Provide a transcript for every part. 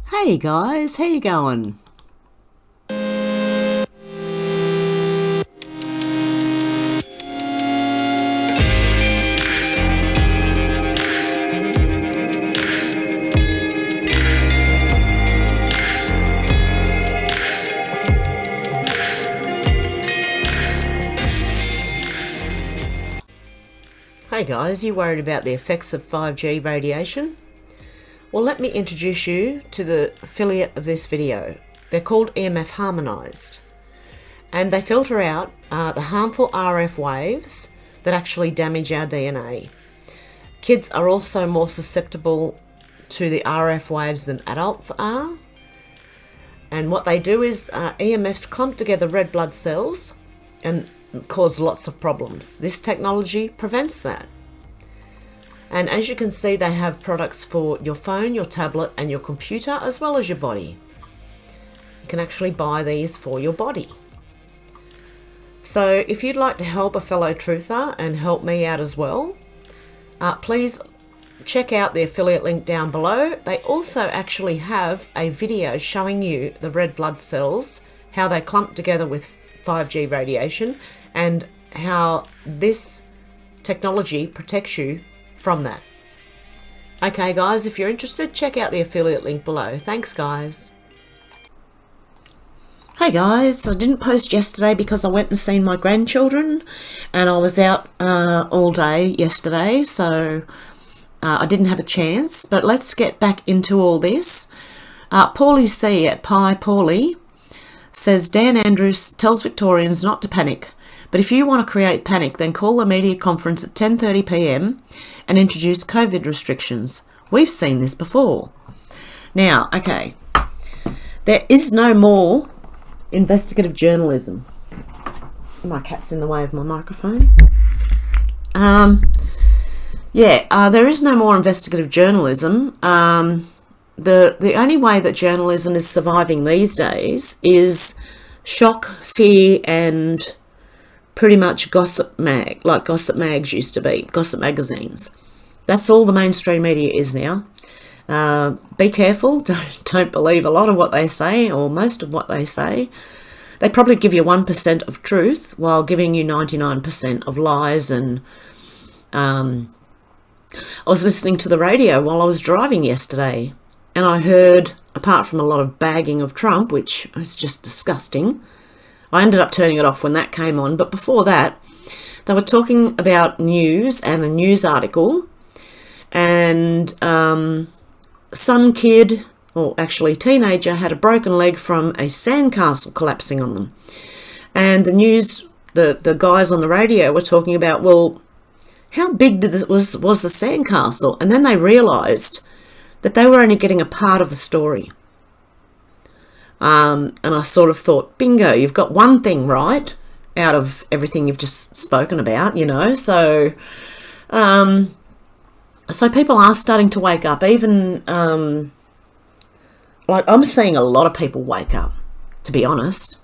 Hey guys, how you going? Hey guys, you worried about the effects of 5G radiation? Well, let me introduce you to the affiliate of this video. They're called EMF Harmonized, and they filter out the harmful RF waves that actually damage our DNA. Kids are also more susceptible to the RF waves than adults are, and what they do is EMFs clump together red blood cells and cause lots of problems. This technology prevents that. And as you can see, they have products for your phone, your tablet and your computer, as well as your body. You can actually buy these for your body. So if you'd like to help a fellow truther and help me out as well, please check out the affiliate link down below. They also actually have a video showing you the red blood cells, how they clump together with 5G radiation, and how this technology protects you from that. Okay guys, if you're interested, check out the affiliate link below. Thanks guys. Hey guys, I didn't post yesterday because I went and seen my grandchildren and I was out all day yesterday, so I didn't have a chance. But let's get back into all this. Paulie C at Pi Paulie says Dan Andrews tells Victorians not to panic, but if you want to create panic, then call a media conference at 10:30 p.m. and introduce COVID restrictions. We've seen this before. Now, okay, there is no more investigative journalism. My cat's in the way of my microphone. There is no more investigative journalism. The only way that journalism is surviving these days is shock, fear, and pretty much gossip mag, like gossip mags used to be, gossip magazines. That's all the mainstream media is now. Be careful, don't believe a lot of what they say, or most of what they say. They probably give you 1% of truth while giving you 99% of lies. And I was listening to the radio while I was driving yesterday, and I heard, apart from a lot of bagging of Trump, which was just disgusting, I ended up turning it off when that came on, but before that, they were talking about news and a news article, and some kid, or actually teenager, had a broken leg from a sandcastle collapsing on them. And the news, the guys on the radio were talking about, well, how big was the sandcastle? And then they realised that they were only getting a part of the story. And I sort of thought, bingo, you've got one thing right out of everything you've just spoken about, you know. So people are starting to wake up. Even, like, I'm seeing a lot of people wake up, to be honest.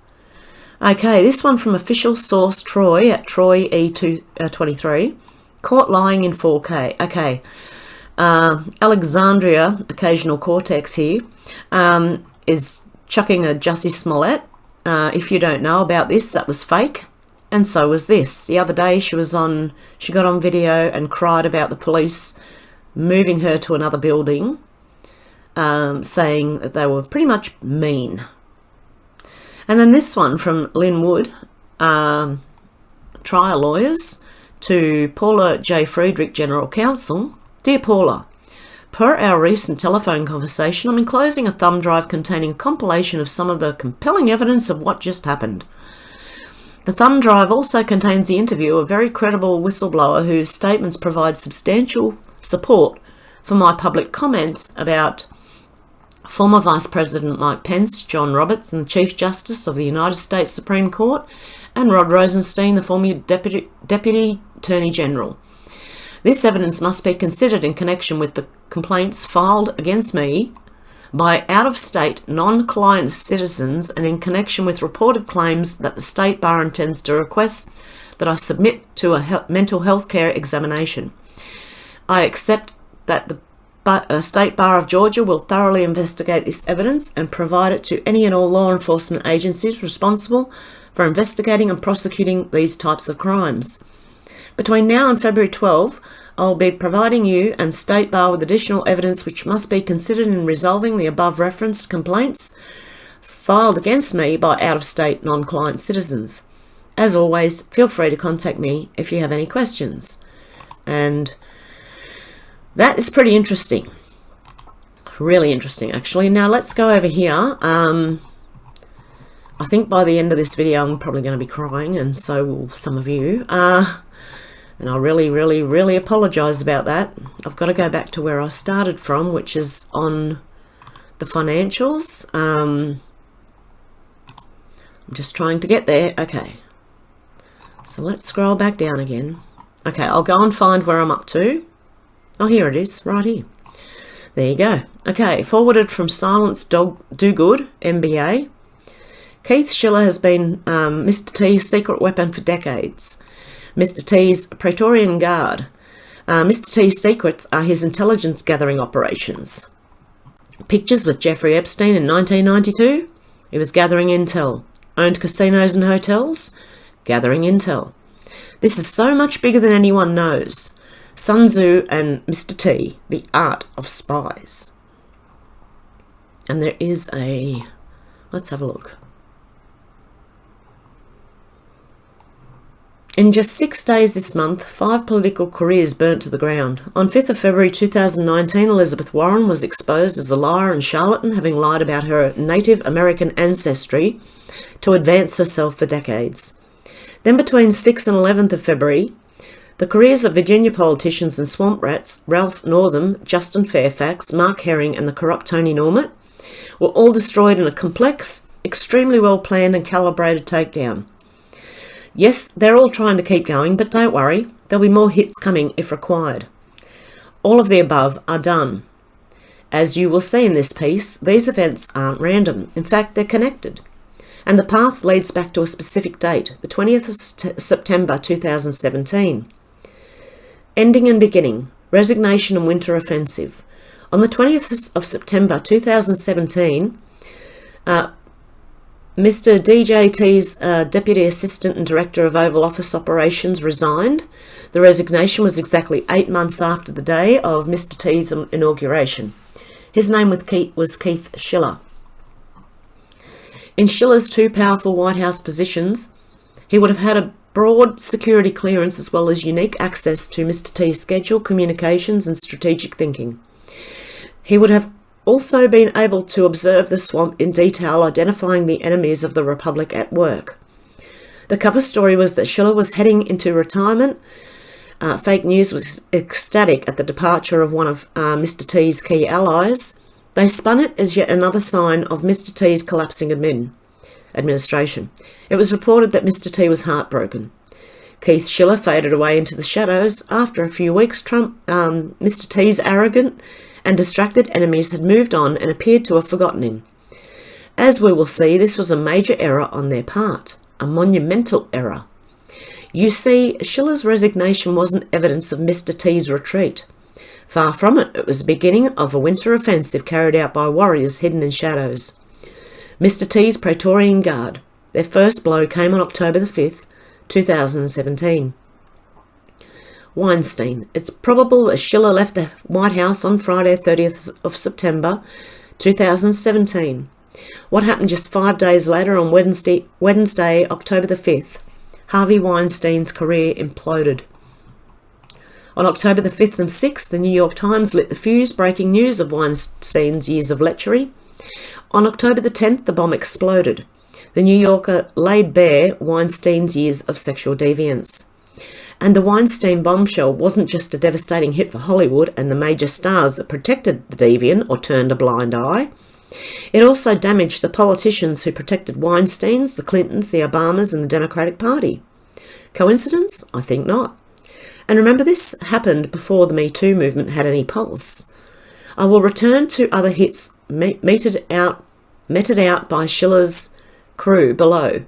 Okay, this one from official source Troy at Troy E23. Caught lying in 4K. Okay. Alexandria, occasional cortex here, is chucking a Jussie Smollett. If you don't know about this, that was fake, and so was this. The other day she got on video and cried about the police moving her to another building, saying that they were pretty much mean. And then this one from Lynn Wood, trial lawyers, to Paula J. Friedrich, General Counsel. Dear Paula, per our recent telephone conversation, I'm enclosing a thumb drive containing a compilation of some of the compelling evidence of what just happened. The thumb drive also contains the interview of a very credible whistleblower whose statements provide substantial support for my public comments about former Vice President Mike Pence, John Roberts, and the Chief Justice of the United States Supreme Court, and Rod Rosenstein, the former Deputy Attorney General. This evidence must be considered in connection with the complaints filed against me by out-of-state non-client citizens and in connection with reported claims that the State Bar intends to request that I submit to a mental health care examination. I accept that the State Bar of Georgia will thoroughly investigate this evidence and provide it to any and all law enforcement agencies responsible for investigating and prosecuting these types of crimes. Between now and February 12, I will be providing you and State Bar with additional evidence which must be considered in resolving the above referenced complaints filed against me by out-of-state non-client citizens. As always, feel free to contact me if you have any questions. And that is pretty interesting. Really interesting, actually. Now let's go over here. I think by the end of this video I'm probably going to be crying, and so will some of you. And I really apologise about that. I've got to go back to where I started from, which is on the financials. I'm just trying to get there. Okay. So let's scroll back down again. Okay, I'll go and find where I'm up to. Oh, here it is, right here. There you go. Okay, forwarded from Silence Do-Good, MBA. Keith Schiller has been Mr. T's secret weapon for decades. Mr. T's Praetorian Guard. Mr. T's secrets are his intelligence gathering operations. Pictures with Jeffrey Epstein in 1992. He was gathering intel. Owned casinos and hotels. Gathering intel. This is so much bigger than anyone knows. Sun Tzu and Mr. T, the art of spies. And there is a... Let's have a look. In just 6 days this month, 5 political careers burnt to the ground. On 5th of February 2019, Elizabeth Warren was exposed as a liar and charlatan, having lied about her Native American ancestry to advance herself for decades. Then between 6th and 11th of February, the careers of Virginia politicians and swamp rats, Ralph Northam, Justin Fairfax, Mark Herring and the corrupt Tony Norman, were all destroyed in a complex, extremely well planned and calibrated takedown. Yes, they're all trying to keep going, but don't worry, there'll be more hits coming if required. All of the above are done. As you will see in this piece, these events aren't random. In fact, they're connected. And the path leads back to a specific date, the 20th of September 2017. Ending and beginning, resignation and winter offensive. On the 20th of September 2017, Mr. DJT's Deputy Assistant and Director of Oval Office Operations resigned. The resignation was exactly 8 months after the day of Mr. T's inauguration. His name was Keith Schiller. In Schiller's 2 powerful White House positions, he would have had a broad security clearance as well as unique access to Mr. T's schedule, communications and strategic thinking. He would have also been able to observe the swamp in detail, identifying the enemies of the Republic at work. The cover story was that Schiller was heading into retirement. Fake news was ecstatic at the departure of one of Mr. T's key allies. They spun it as yet another sign of Mr. T's collapsing administration. It was reported that Mr. T was heartbroken. Keith Schiller faded away into the shadows. After a few weeks, Mr. T's arrogant and distracted enemies had moved on and appeared to have forgotten him. As we will see, this was a major error on their part, a monumental error. You see, Schiller's resignation wasn't evidence of Mr. T's retreat. Far from it, it was the beginning of a winter offensive carried out by warriors hidden in shadows. Mr. T's Praetorian Guard. Their first blow came on October the 5th, 2017. Weinstein. It's probable that Schiller left the White House on Friday 30th of September 2017. What happened just 5 days later on Wednesday, October the 5th? Harvey Weinstein's career imploded. On October the 5th and 6th, the New York Times lit the fuse, breaking news of Weinstein's years of lechery. On October the 10th, the bomb exploded. The New Yorker laid bare Weinstein's years of sexual deviance. And the Weinstein bombshell wasn't just a devastating hit for Hollywood and the major stars that protected the deviant or turned a blind eye. It also damaged the politicians who protected Weinsteins, the Clintons, the Obamas and the Democratic Party. Coincidence? I think not. And remember, this happened before the Me Too movement had any pulse. I will return to other hits meted out by Schiller's crew below.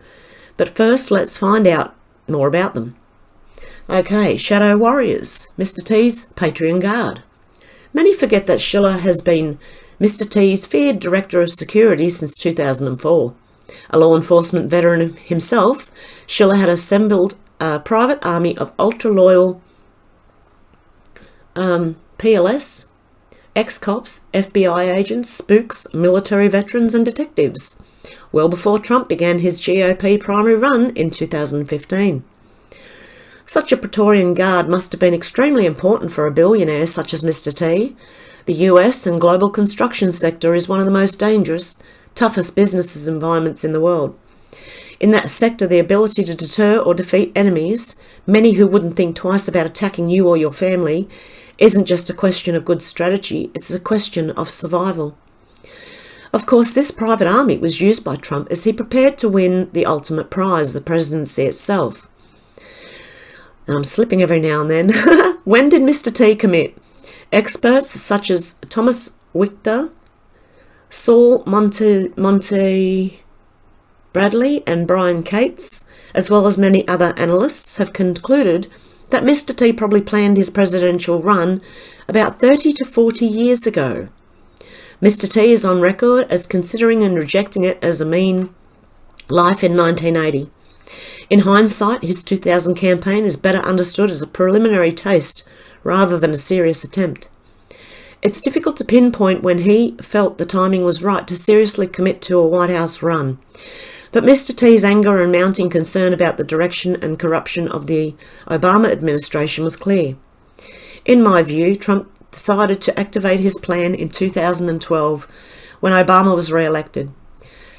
But first, let's find out more about them. Okay, Shadow Warriors, Mr. T's Praetorian Guard. Many forget that Schiller has been Mr. T's feared Director of Security since 2004. A law enforcement veteran himself, Schiller had assembled a private army of ultra-loyal PLS, ex-cops, FBI agents, spooks, military veterans and detectives, well before Trump began his GOP primary run in 2015. Such a Praetorian Guard must have been extremely important for a billionaire such as Mr. T. The US and global construction sector is one of the most dangerous, toughest business environments in the world. In that sector, the ability to deter or defeat enemies, many who wouldn't think twice about attacking you or your family, isn't just a question of good strategy, it's a question of survival. Of course, this private army was used by Trump as he prepared to win the ultimate prize, the presidency itself. And I'm slipping every now and then. When did Mr. T commit? Experts such as Thomas Wichter, Saul Monte Bradley and Brian Cates, as well as many other analysts, have concluded that Mr. T probably planned his presidential run about 30 to 40 years ago. Mr. T is on record as considering and rejecting it as a mean life in 1980. In hindsight, his 2000 campaign is better understood as a preliminary taste rather than a serious attempt. It's difficult to pinpoint when he felt the timing was right to seriously commit to a White House run. But Mr. T's anger and mounting concern about the direction and corruption of the Obama administration was clear. In my view, Trump decided to activate his plan in 2012 when Obama was re-elected.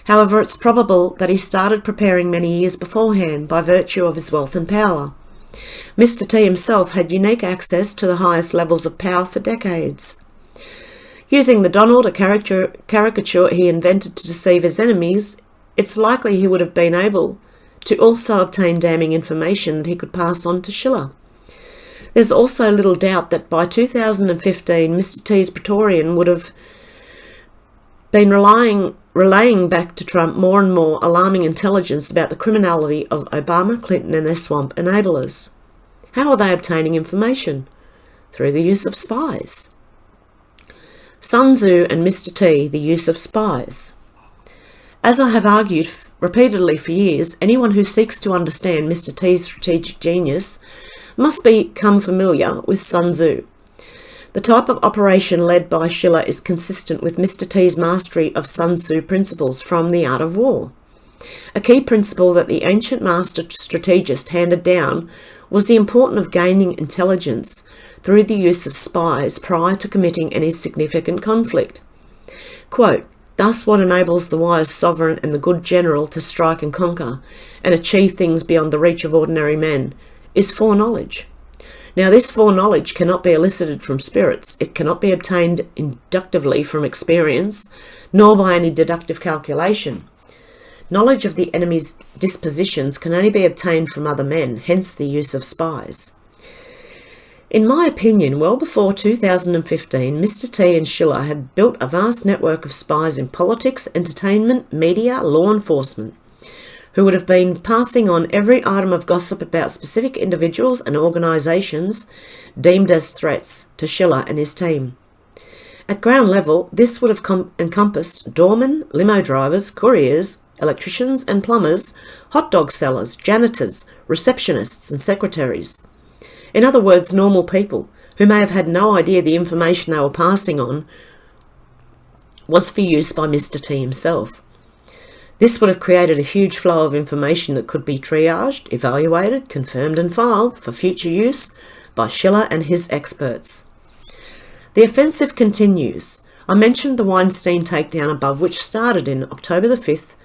However, it's probable that he started preparing many years beforehand by virtue of his wealth and power. Mr. T himself had unique access to the highest levels of power for decades. Using the Donald, a caricature he invented to deceive his enemies, it's likely he would have been able to also obtain damning information that he could pass on to Schiller. There's also little doubt that by 2015, Mr. T's Praetorian would have been relaying back to Trump more and more alarming intelligence about the criminality of Obama, Clinton and their swamp enablers. How are they obtaining information? Through the use of spies. Sun Tzu and Mr. T, the use of spies. As I have argued repeatedly for years, anyone who seeks to understand Mr. T's strategic genius must become familiar with Sun Tzu. The type of operation led by Schiller is consistent with Mr. T's mastery of Sun Tzu principles from The Art of War. A key principle that the ancient master strategist handed down was the importance of gaining intelligence through the use of spies prior to committing any significant conflict. Quote, "Thus what enables the wise sovereign and the good general to strike and conquer and achieve things beyond the reach of ordinary men is foreknowledge. Now this foreknowledge cannot be elicited from spirits, it cannot be obtained inductively from experience, nor by any deductive calculation. Knowledge of the enemy's dispositions can only be obtained from other men, hence the use of spies." In my opinion, well before 2015, Mr. T and Schiller had built a vast network of spies in politics, entertainment, media, law enforcement, who would have been passing on every item of gossip about specific individuals and organisations deemed as threats to Schiller and his team. At ground level, this would have encompassed doormen, limo drivers, couriers, electricians and plumbers, hot dog sellers, janitors, receptionists and secretaries. In other words, normal people who may have had no idea the information they were passing on was for use by Mr. T himself. This would have created a huge flow of information that could be triaged, evaluated, confirmed and filed for future use by Schiller and his experts. The offensive continues. I mentioned the Weinstein takedown above, which started in October the 5th,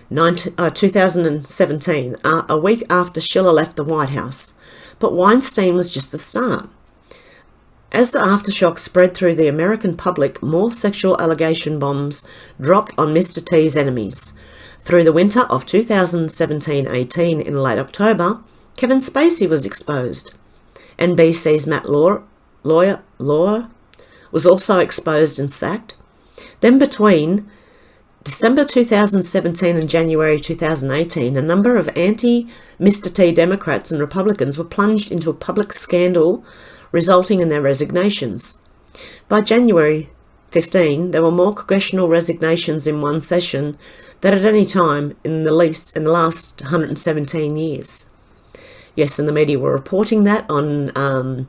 2017, a week after Schiller left the White House. But Weinstein was just the start. As the aftershock spread through the American public, more sexual allegation bombs dropped on Mr. T's enemies. Through the winter of 2017-18 in late October, Kevin Spacey was exposed. NBC's Matt Lauer was also exposed and sacked. Then between December 2017 and January 2018, a number of anti-Mr. T Democrats and Republicans were plunged into a public scandal, resulting in their resignations. By January 15, there were more congressional resignations in one session than at any time in the last 117 years. Yes, and the media were reporting that on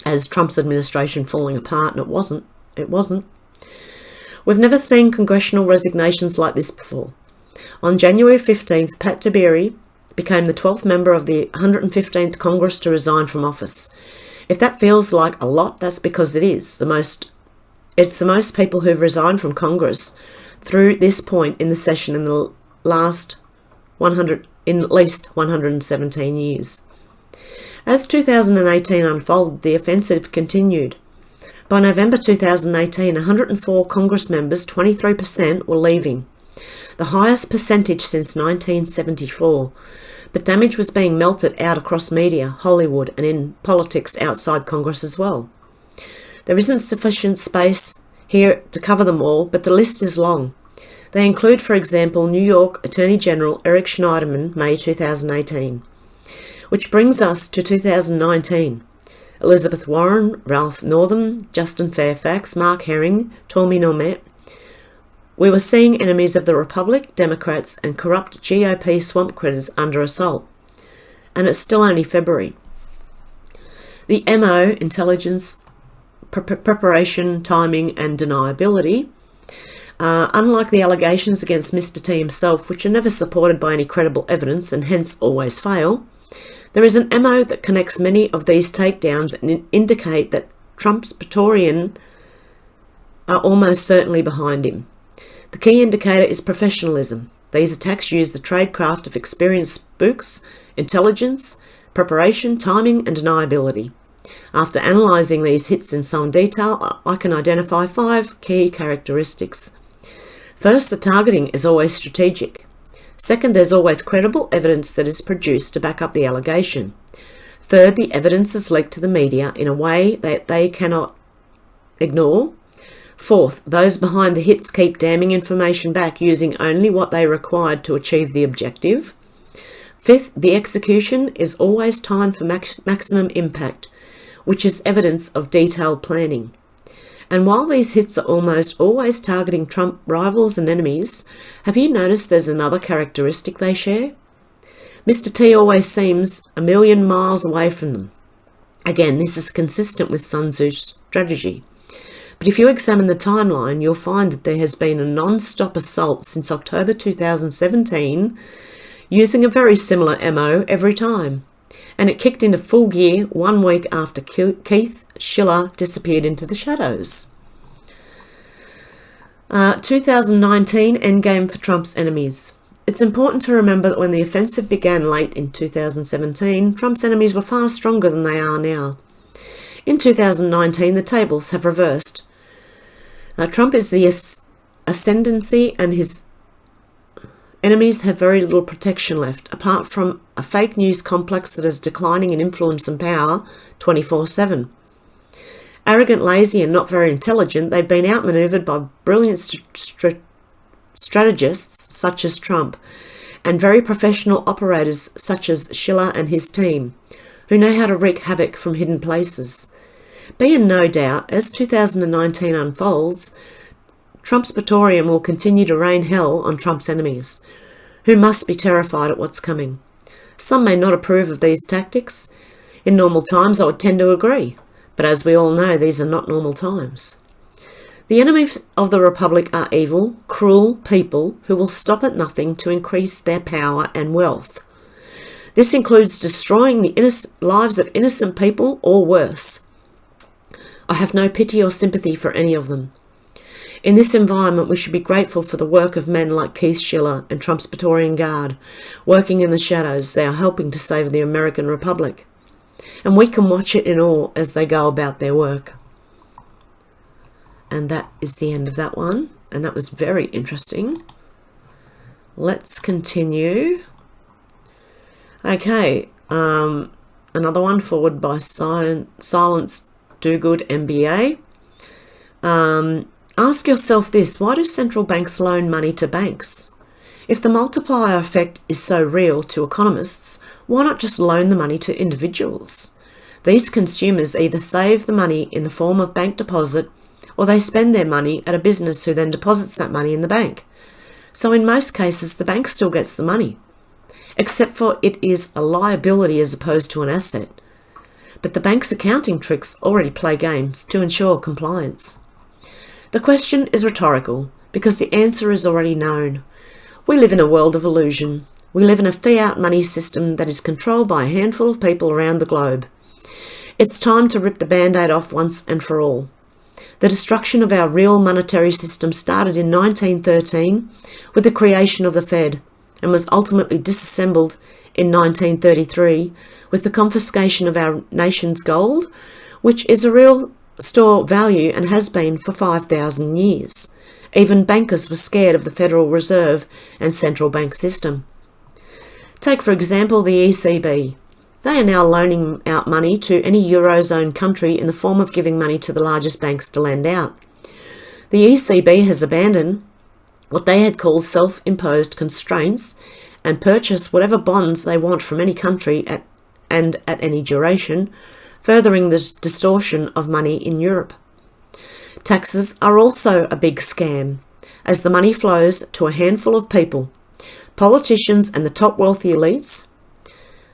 as Trump's administration falling apart, and it wasn't. It wasn't. We've never seen congressional resignations like this before. On January 15th, Pat Tiberi became the 12th member of the 115th Congress to resign from office. If that feels like a lot, that's because it is. It's the most people who've resigned from Congress through this point in the session in the last at least 117 years. As 2018 unfolded, the offensive continued. By November 2018, 104 Congress members, 23%, were leaving, the highest percentage since 1974. But damage was being melted out across media, Hollywood, and in politics outside Congress as well. There isn't sufficient space here to cover them all, but the list is long. They include, for example, New York Attorney General Eric Schneiderman, May 2018. Which brings us to 2019. Elizabeth Warren, Ralph Northam, Justin Fairfax, Mark Herring, Tommy Normet. We were seeing enemies of the Republic, Democrats, and corrupt GOP swamp critters under assault. And it's still only February. The MO, intelligence, preparation, timing, and deniability, unlike the allegations against Mr. T himself, which are never supported by any credible evidence and hence always fail, there is an MO that connects many of these takedowns and indicate that Trump's Praetorian are almost certainly behind him. The key indicator is professionalism. These attacks use the tradecraft of experienced spooks, intelligence, preparation, timing, and deniability. After analysing these hits in some detail, I can identify 5 key characteristics. First, the targeting is always strategic. Second, there's always credible evidence that is produced to back up the allegation. Third, the evidence is leaked to the media in a way that they cannot ignore. Fourth, those behind the hits keep damning information back using only what they required to achieve the objective. Fifth, the execution is always timed for maximum impact, which is evidence of detailed planning. And while these hits are almost always targeting Trump rivals and enemies, have you noticed there's another characteristic they share? Mr. T always seems a million miles away from them. Again, this is consistent with Sun Tzu's strategy. But if you examine the timeline, you'll find that there has been a non-stop assault since October 2017, using a very similar MO every time. And it kicked into full gear 1 week after Keith Schiller disappeared into the shadows. 2019 endgame for Trump's enemies. It's important to remember that when the offensive began late in 2017, Trump's enemies were far stronger than they are now. In 2019, the tables have reversed. Trump is the ascendancy and his enemies have very little protection left, apart from a fake news complex that is declining in influence and power 24/7. Arrogant, lazy, and not very intelligent, they've been outmaneuvered by brilliant strategists such as Trump, and very professional operators such as Schiller and his team, who know how to wreak havoc from hidden places. Be in no doubt, as 2019 unfolds, Trump's Praetorian will continue to rain hell on Trump's enemies, who must be terrified at what's coming. Some may not approve of these tactics. In normal times, I would tend to agree, but as we all know, these are not normal times. The enemies of the Republic are evil, cruel people who will stop at nothing to increase their power and wealth. This includes destroying the lives of innocent people or worse. I have no pity or sympathy for any of them. In this environment, we should be grateful for the work of men like Keith Schiller and Trump's Praetorian Guard, working in the shadows. They are helping to save the American Republic. And we can watch it in awe as they go about their work. And that is the end of that one. And that was very interesting. Let's continue. Okay, another one forward by Silence Do Good MBA. Ask yourself this: why do central banks loan money to banks? If the multiplier effect is so real to economists, why not just loan the money to individuals? These consumers either save the money in the form of bank deposit, or they spend their money at a business who then deposits that money in the bank. So in most cases, the bank still gets the money, except for it is a liability as opposed to an asset. But the bank's accounting tricks already play games to ensure compliance. The question is rhetorical because the answer is already known. We live in a world of illusion. We live in a fiat money system that is controlled by a handful of people around the globe. It's time to rip the band-aid off once and for all. The destruction of our real monetary system started in 1913 with the creation of the Fed and was ultimately disassembled in 1933 with the confiscation of our nation's gold, which is a real store value and has been for 5,000 years. Even bankers were scared of the Federal Reserve and central bank system. Take, for example, the ECB. They are now loaning out money to any Eurozone country in the form of giving money to the largest banks to lend out. The ECB has abandoned what they had called self-imposed constraints and purchase whatever bonds they want from any country at any duration, furthering the distortion of money in Europe. Taxes are also a big scam, as the money flows to a handful of people, politicians and the top wealthy elites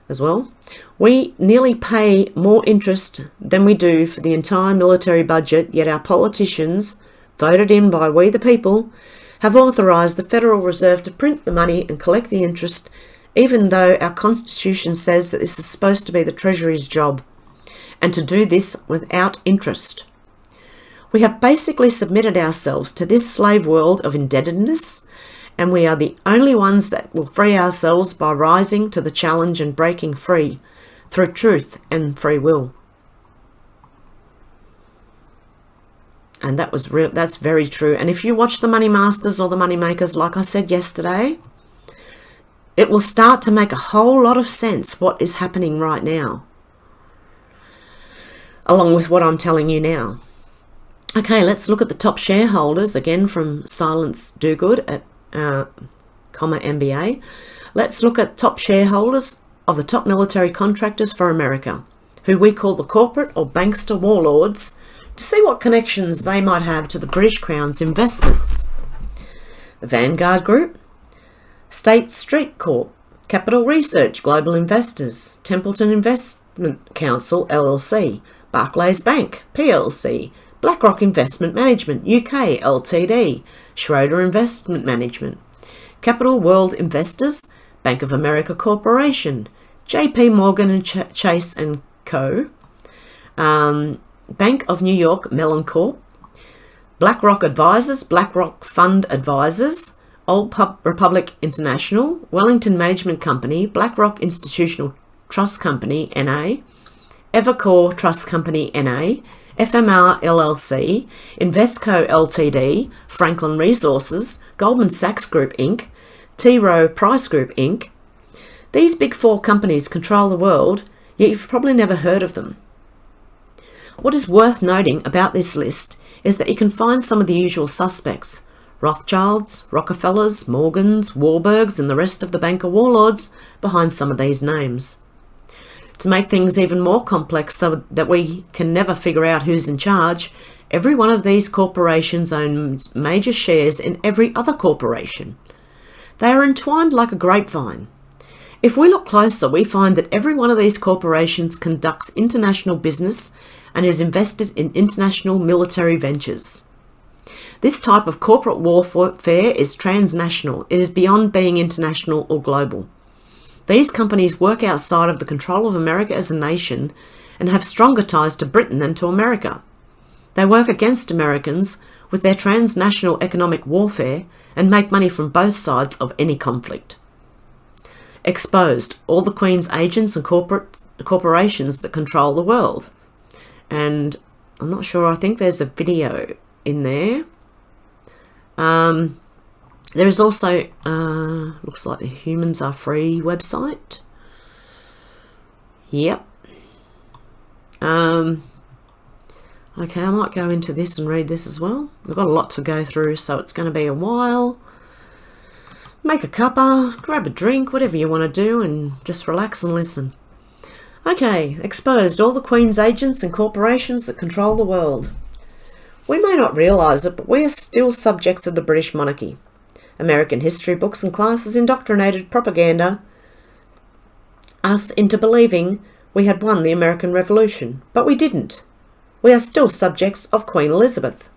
as well. We nearly pay more interest than we do for the entire military budget, yet our politicians, voted in by we the people, have authorised the Federal Reserve to print the money and collect the interest, even though our Constitution says that this is supposed to be the Treasury's job, and to do this without interest. We have basically submitted ourselves to this slave world of indebtedness, and we are the only ones that will free ourselves by rising to the challenge and breaking free through truth and free will. And that's very true. And if you watch the Money Masters or the Money Makers, like I said yesterday, it will start to make a whole lot of sense what is happening right now, along with what I'm telling you now. Okay, let's look at the top shareholders, again from Silence Dogood at MBA. Let's look at top shareholders of the top military contractors for America, who we call the corporate or bankster warlords, to see what connections they might have to the British Crown's investments. The Vanguard Group, State Street Corp, Capital Research Global Investors, Templeton Investment Council LLC, Barclays Bank PLC, BlackRock Investment Management UK Ltd, Schroeder Investment Management, Capital World Investors, Bank of America Corporation, JP Morgan and Chase and Co, Bank of New York Mellon Corp, BlackRock Advisors, BlackRock Fund Advisors, Old Republic International, Wellington Management Company, BlackRock Institutional Trust Company NA, Evercore Trust Company NA, FMR LLC, Investco Ltd, Franklin Resources, Goldman Sachs Group Inc, T. Rowe Price Group Inc. These big four companies control the world, yet you've probably never heard of them. What is worth noting about this list is that you can find some of the usual suspects: Rothschilds, Rockefellers, Morgans, Warburgs, and the rest of the banker warlords behind some of these names. To make things even more complex so that we can never figure out who's in charge, every one of these corporations owns major shares in every other corporation. They are entwined like a grapevine. If we look closer, we find that every one of these corporations conducts international business and is invested in international military ventures. This type of corporate warfare is transnational. It is beyond being international or global. These companies work outside of the control of America as a nation and have stronger ties to Britain than to America. They work against Americans with their transnational economic warfare and make money from both sides of any conflict. Exposed, all the Queen's agents and corporations that control the world. And I'm not sure, I think there's a video in there. There is also, looks like the Humans Are Free website. Yep. Okay, I might go into this and read this as well. I've got a lot to go through, so it's going to be a while. Make a cuppa, grab a drink, whatever you want to do, and just relax and listen. Okay, exposed all the Queen's agents and corporations that control the world. We may not realise it, but we are still subjects of the British monarchy. American history books and classes indoctrinated propaganda us into believing we had won the American Revolution, but we didn't. We are still subjects of Queen Elizabeth.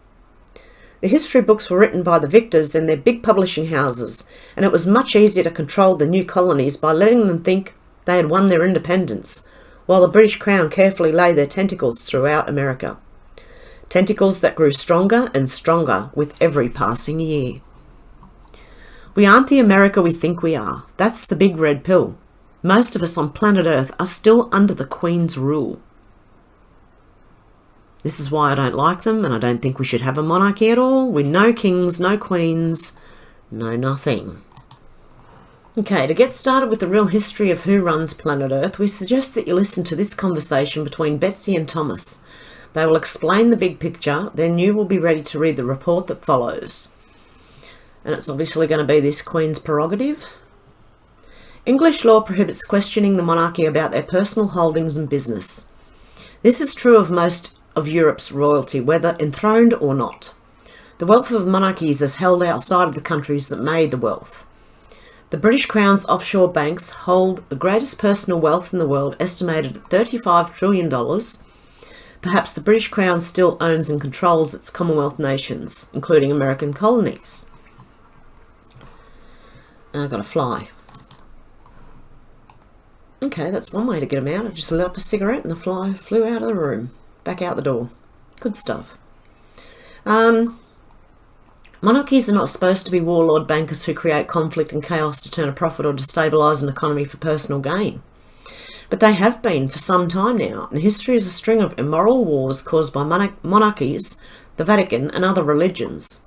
The history books were written by the victors and their big publishing houses, and it was much easier to control the new colonies by letting them think they had won their independence, while the British Crown carefully lay their tentacles throughout America. Tentacles that grew stronger and stronger with every passing year. We aren't the America we think we are. That's the big red pill. Most of us on planet Earth are still under the Queen's rule. This is why I don't like them, and I don't think we should have a monarchy at all. With no kings, no queens, no nothing. Okay, to get started with the real history of who runs planet Earth, we suggest that you listen to this conversation between Betsy and Thomas. They will explain the big picture, then you will be ready to read the report that follows. And it's obviously going to be this Queen's prerogative. English law prohibits questioning the monarchy about their personal holdings and business. This is true of most of Europe's royalty, whether enthroned or not. The wealth of monarchies is held outside of the countries that made the wealth. The British Crown's offshore banks hold the greatest personal wealth in the world, estimated at $35 trillion. Perhaps the British Crown still owns and controls its Commonwealth nations, including American colonies. And I've got to fly. Okay, that's one way to get them out. I just lit up a cigarette and the fly flew out of the room. Back out the door. Good stuff. Monarchies are not supposed to be warlord bankers who create conflict and chaos to turn a profit or destabilise an economy for personal gain. But they have been for some time now, and history is a string of immoral wars caused by monarchies, the Vatican and other religions.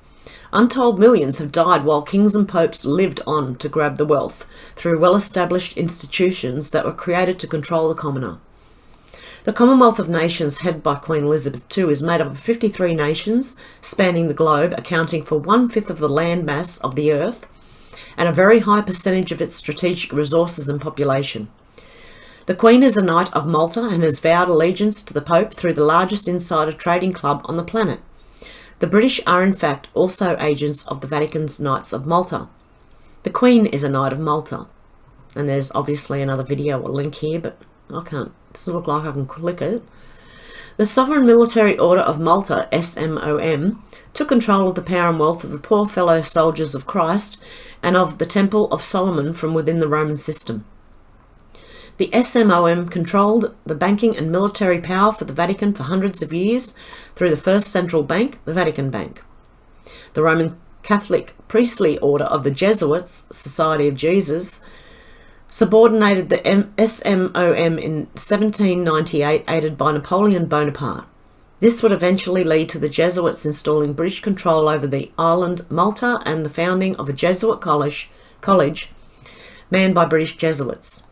Untold millions have died while kings and popes lived on to grab the wealth through well-established institutions that were created to control the commoner. The Commonwealth of Nations, headed by Queen Elizabeth II, is made up of 53 nations spanning the globe, accounting for 1/5 of the land mass of the Earth and a very high percentage of its strategic resources and population. The Queen is a Knight of Malta and has vowed allegiance to the Pope through the largest insider trading club on the planet. The British are in fact also agents of the Vatican's Knights of Malta. The Queen is a Knight of Malta. And there's obviously another video or link here, but I can't. Doesn't look like I can click it. The Sovereign Military Order of Malta, SMOM, took control of the power and wealth of the poor fellow soldiers of Christ and of the Temple of Solomon from within the Roman system. The SMOM controlled the banking and military power for the Vatican for hundreds of years through the first central bank, the Vatican Bank. The Roman Catholic priestly order of the Jesuits, Society of Jesus, subordinated the SMOM in 1798, aided by Napoleon Bonaparte. This would eventually lead to the Jesuits installing British control over the island Malta and the founding of a Jesuit college manned by British Jesuits.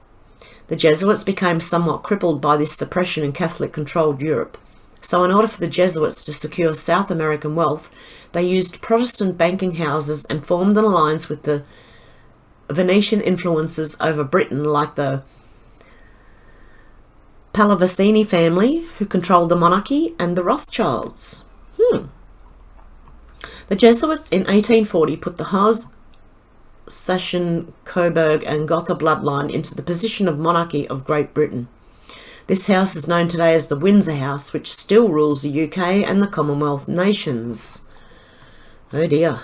The Jesuits became somewhat crippled by this suppression in Catholic-controlled Europe. So in order for the Jesuits to secure South American wealth, they used Protestant banking houses and formed an alliance with the Venetian influences over Britain, like the Pallavicini family, who controlled the monarchy, and the Rothschilds. The Jesuits in 1840 put the Haus, Sachsen, Coburg and Gotha bloodline into the position of monarchy of Great Britain. This house is known today as the Windsor House, which still rules the UK and the Commonwealth nations. Oh dear.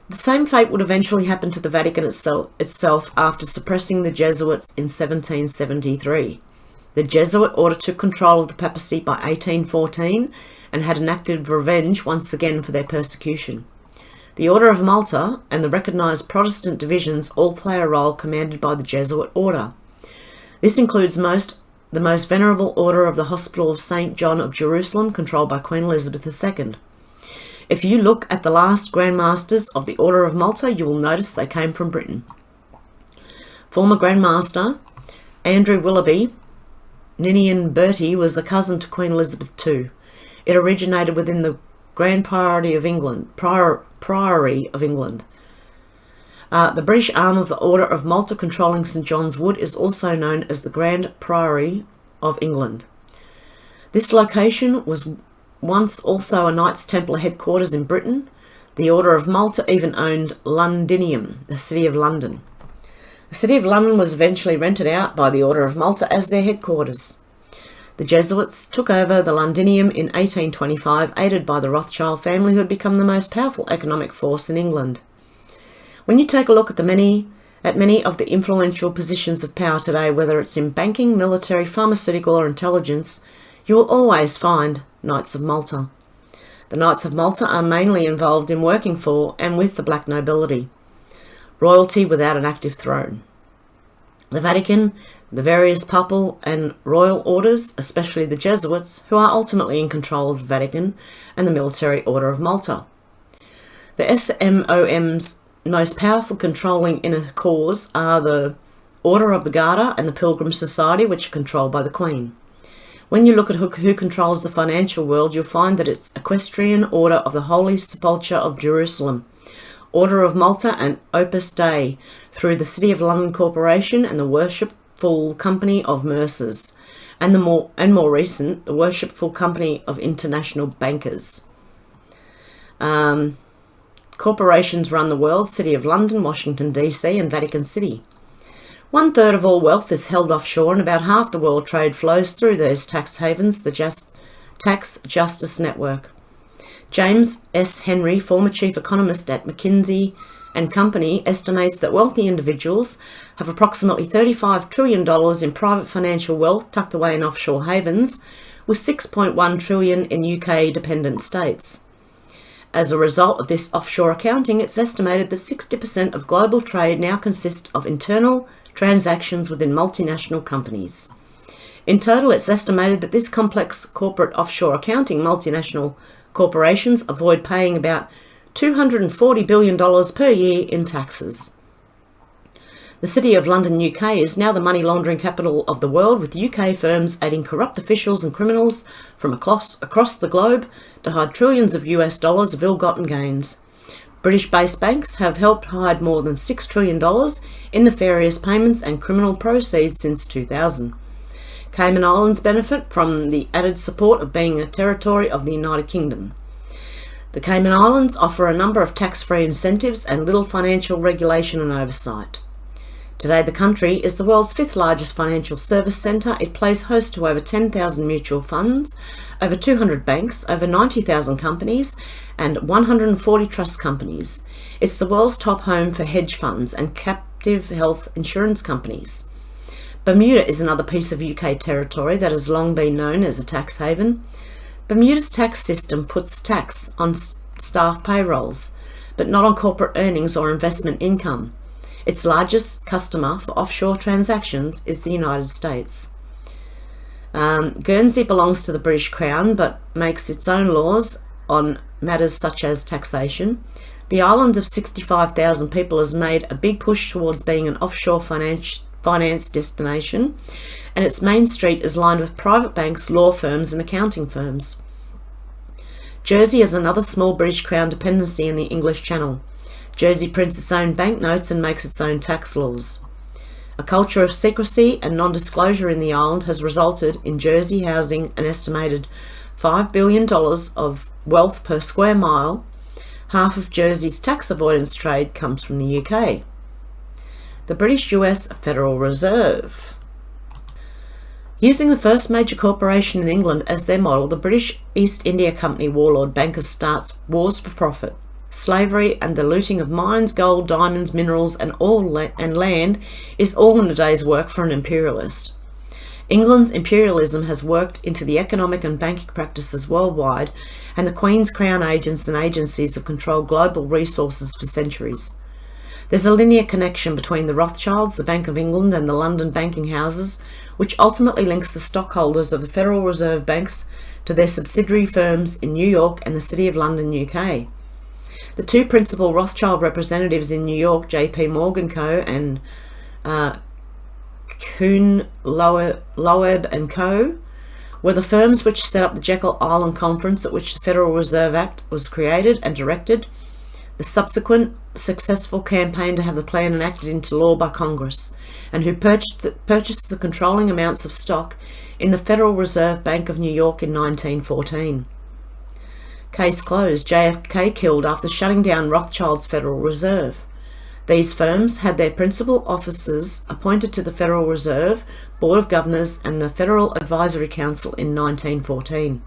The same fate would eventually happen to the Vatican itself after suppressing the Jesuits in 1773. The Jesuit order took control of the papacy by 1814 and had enacted revenge once again for their persecution. The Order of Malta and the recognised Protestant divisions all play a role commanded by the Jesuit order. This includes the most venerable order of the Hospital of St. John of Jerusalem, controlled by Queen Elizabeth II. If you look at the last Grand Masters of the Order of Malta, you will notice they came from Britain. Former Grand Master Andrew Willoughby, Ninian Bertie, was a cousin to Queen Elizabeth II. It originated within the Grand Priory of England. The British arm of the Order of Malta controlling St John's Wood is also known as the Grand Priory of England. This location was once also a Knights Templar headquarters in Britain. The Order of Malta even owned Londinium, the City of London. The City of London was eventually rented out by the Order of Malta as their headquarters. The Jesuits took over the Londinium in 1825, aided by the Rothschild family, who had become the most powerful economic force in England. When you take a look at many of the influential positions of power today, whether it's in banking, military, pharmaceutical or intelligence, you will always find Knights of Malta. The Knights of Malta are mainly involved in working for and with the black nobility, royalty without an active throne. The Vatican, the various papal and royal orders, especially the Jesuits, who are ultimately in control of the Vatican, and the Military Order of Malta. The SMOM's most powerful controlling inner cores are the Order of the Garter and the Pilgrim Society, which are controlled by the Queen. When you look at who controls the financial world, you'll find that it's Equestrian Order of the Holy Sepulchre of Jerusalem, Order of Malta and Opus Dei, through the City of London Corporation and the Worshipful Company of Mercers, and more recent, the Worshipful Company of International Bankers. Corporations run the world: City of London, Washington DC and Vatican City. 1/3 of all wealth is held offshore, and about half the world trade flows through those tax havens, the Tax Justice Network. James S. Henry, former chief economist at McKinsey & Company, estimates that wealthy individuals have approximately $35 trillion in private financial wealth tucked away in offshore havens, with $6.1 trillion in UK-dependent states. As a result of this offshore accounting, it's estimated that 60% of global trade now consists of internal transactions within multinational companies. In total, it's estimated that this complex corporate offshore accounting multinational corporations avoid paying about $240 billion per year in taxes. The City of London, UK is now the money laundering capital of the world, with UK firms aiding corrupt officials and criminals from across the globe to hide trillions of US dollars of ill-gotten gains. British-based banks have helped hide more than $6 trillion in nefarious payments and criminal proceeds since 2000. Cayman Islands benefit from the added support of being a territory of the United Kingdom. The Cayman Islands offer a number of tax-free incentives and little financial regulation and oversight. Today, the country is the world's 5th largest financial service centre. It plays host to over 10,000 mutual funds, over 200 banks, over 90,000 companies, and 140 trust companies. It's the world's top home for hedge funds and captive health insurance companies. Bermuda is another piece of UK territory that has long been known as a tax haven. Bermuda's tax system puts tax on staff payrolls, but not on corporate earnings or investment income. Its largest customer for offshore transactions is the United States. Guernsey belongs to the British Crown but makes its own laws on matters such as taxation. The island of 65,000 people has made a big push towards being an offshore finance destination, and its main street is lined with private banks, law firms and accounting firms. Jersey is another small British Crown dependency in the English Channel. Jersey prints its own banknotes and makes its own tax laws. A culture of secrecy and non-disclosure in the island has resulted in Jersey housing an estimated $5 billion of wealth per square mile. Half of Jersey's tax avoidance trade comes from the UK. The British US Federal Reserve. Using the first major corporation in England as their model, the British East India Company warlord bankers starts wars for profit. Slavery and the looting of mines, gold, diamonds, minerals and land is all in a day's work for an imperialist. England's imperialism has worked into the economic and banking practices worldwide, and the Queen's Crown agents and agencies have controlled global resources for centuries. There's a linear connection between the Rothschilds, the Bank of England and the London banking houses, which ultimately links the stockholders of the Federal Reserve banks to their subsidiary firms in New York and the City of London, UK. The two principal Rothschild representatives in New York, J.P. Morgan Co. and Kuhn, Loeb and Co., were the firms which set up the Jekyll Island Conference, at which the Federal Reserve Act was created and directed. the subsequent successful campaign to have the plan enacted into law by Congress, and who purchased the controlling amounts of stock in the Federal Reserve Bank of New York in 1914. Case closed. JFK killed after shutting down Rothschild's Federal Reserve. These firms had their principal officers appointed to the Federal Reserve Board of Governors and the Federal Advisory Council in 1914.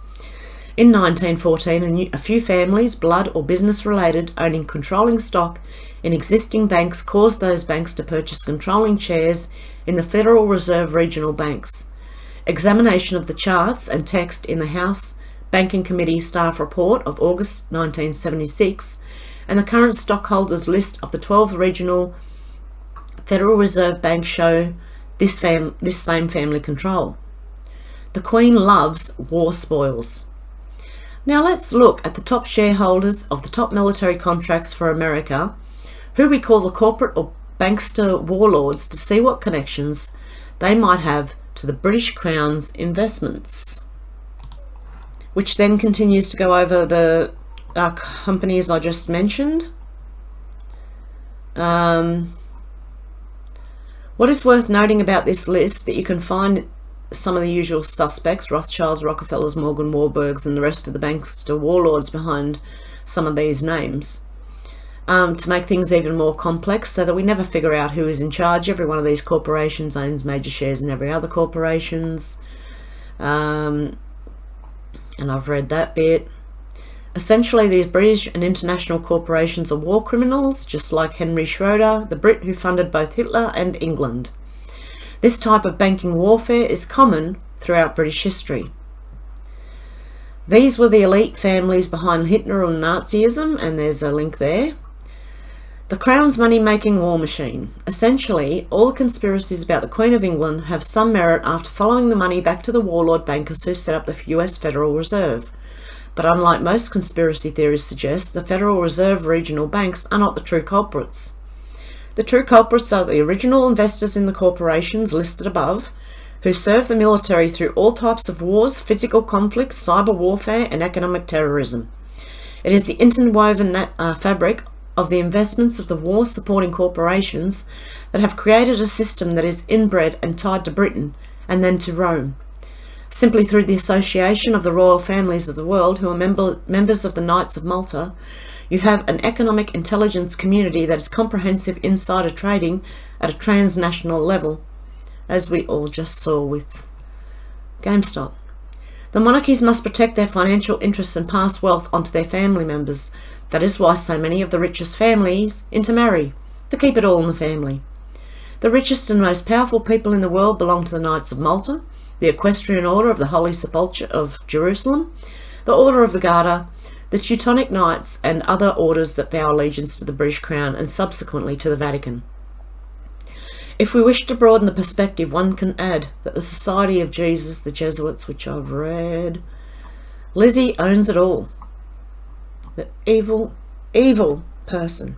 In 1914, a few families, blood or business-related, owning controlling stock in existing banks caused those banks to purchase controlling shares in the Federal Reserve regional banks. Examination of the charts and text in the House Banking Committee Staff Report of August 1976 and the current stockholders list of the 12 regional Federal Reserve banks show this same family control. The Queen loves war spoils. Now let's look at the top shareholders of the top military contracts for America, who we call the corporate or bankster warlords, to see what connections they might have to the British Crown's investments. Which then continues to go over the companies I just mentioned. What is worth noting about this list that you can find some of the usual suspects, Rothschilds, Rockefellers, Morgan, Warburgs, and the rest of the bankster warlords behind some of these names, to make things even more complex so that we never figure out who is in charge. Every one of these corporations owns major shares in every other corporations. And I've read that bit. Essentially, these British and international corporations are war criminals, just like Henry Schroeder, the Brit who funded both Hitler and England. This type of banking warfare is common throughout British history. These were the elite families behind Hitler and Nazism, and there's a link there. The Crown's money-making war machine. Essentially, all the conspiracies about the Queen of England have some merit after following the money back to the warlord bankers who set up the US Federal Reserve. But unlike most conspiracy theories suggest, the Federal Reserve regional banks are not the true culprits. The true culprits are the original investors in the corporations listed above, who serve the military through all types of wars, physical conflicts, cyber warfare, and economic terrorism. It is the interwoven fabric of the investments of the war-supporting corporations that have created a system that is inbred and tied to Britain and then to Rome. Simply through the association of the royal families of the world, who are members of the Knights of Malta, you have an economic intelligence community that is comprehensive insider trading at a transnational level, as we all just saw with GameStop. The monarchies must protect their financial interests and pass wealth onto their family members. That is why so many of the richest families intermarry, to keep it all in the family. The richest and most powerful people in the world belong to the Knights of Malta, the Equestrian Order of the Holy Sepulchre of Jerusalem, the Order of the Garter, the Teutonic Knights, and other orders that vow allegiance to the British Crown and subsequently to the Vatican. If we wish to broaden the perspective, one can add that the Society of Jesus, the Jesuits, which I've read, Lizzie owns it all. The evil, evil person.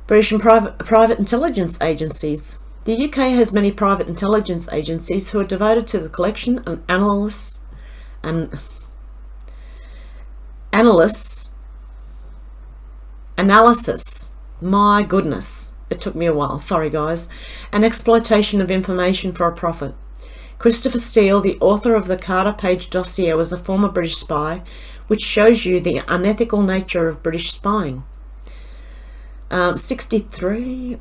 British and private intelligence agencies. The UK has many private intelligence agencies who are devoted to the collection and analysis, my goodness, it took me a while, sorry guys, and exploitation of information for a profit. Christopher Steele, the author of the Carter Page dossier, was a former British spy, which shows you the unethical nature of British spying. 63,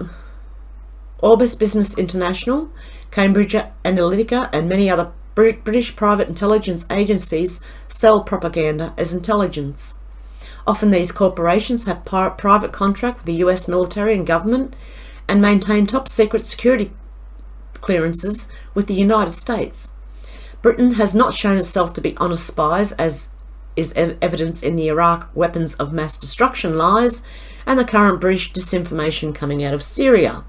Orbis Business International, Cambridge Analytica, and many other British private intelligence agencies sell propaganda as intelligence. Often these corporations have private contract with the US military and government and maintain top secret security clearances with the United States. Britain has not shown itself to be honest spies, as is evidence in the Iraq weapons of mass destruction lies and the current British disinformation coming out of Syria.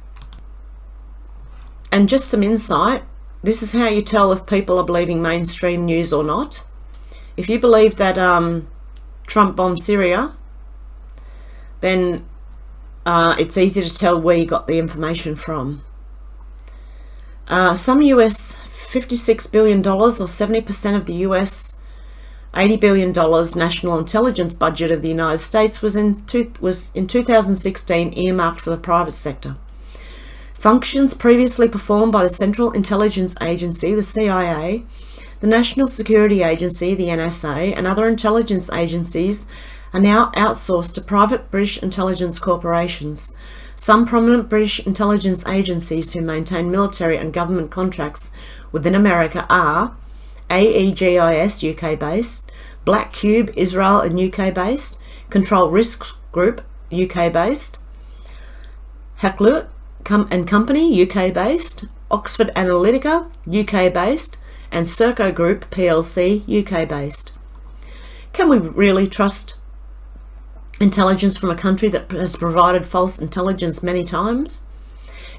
And just some insight, this is how you tell if people are believing mainstream news or not. If you believe that Trump bombed Syria, then it's easy to tell where you got the information from. Some US $56 billion or 70% of the US $80 billion national intelligence budget of the United States was in 2016 earmarked for the private sector. Functions previously performed by the Central Intelligence Agency, the CIA, the National Security Agency, the NSA, and other intelligence agencies are now outsourced to private British intelligence corporations. Some prominent British intelligence agencies who maintain military and government contracts within America are AEGIS, UK-based, Black Cube, Israel and UK-based, Control Risk Group, UK-based, Hacklut and Company, UK-based, Oxford Analytica, UK-based, and Serco Group plc, UK-based. Can we really trust intelligence from a country that has provided false intelligence many times?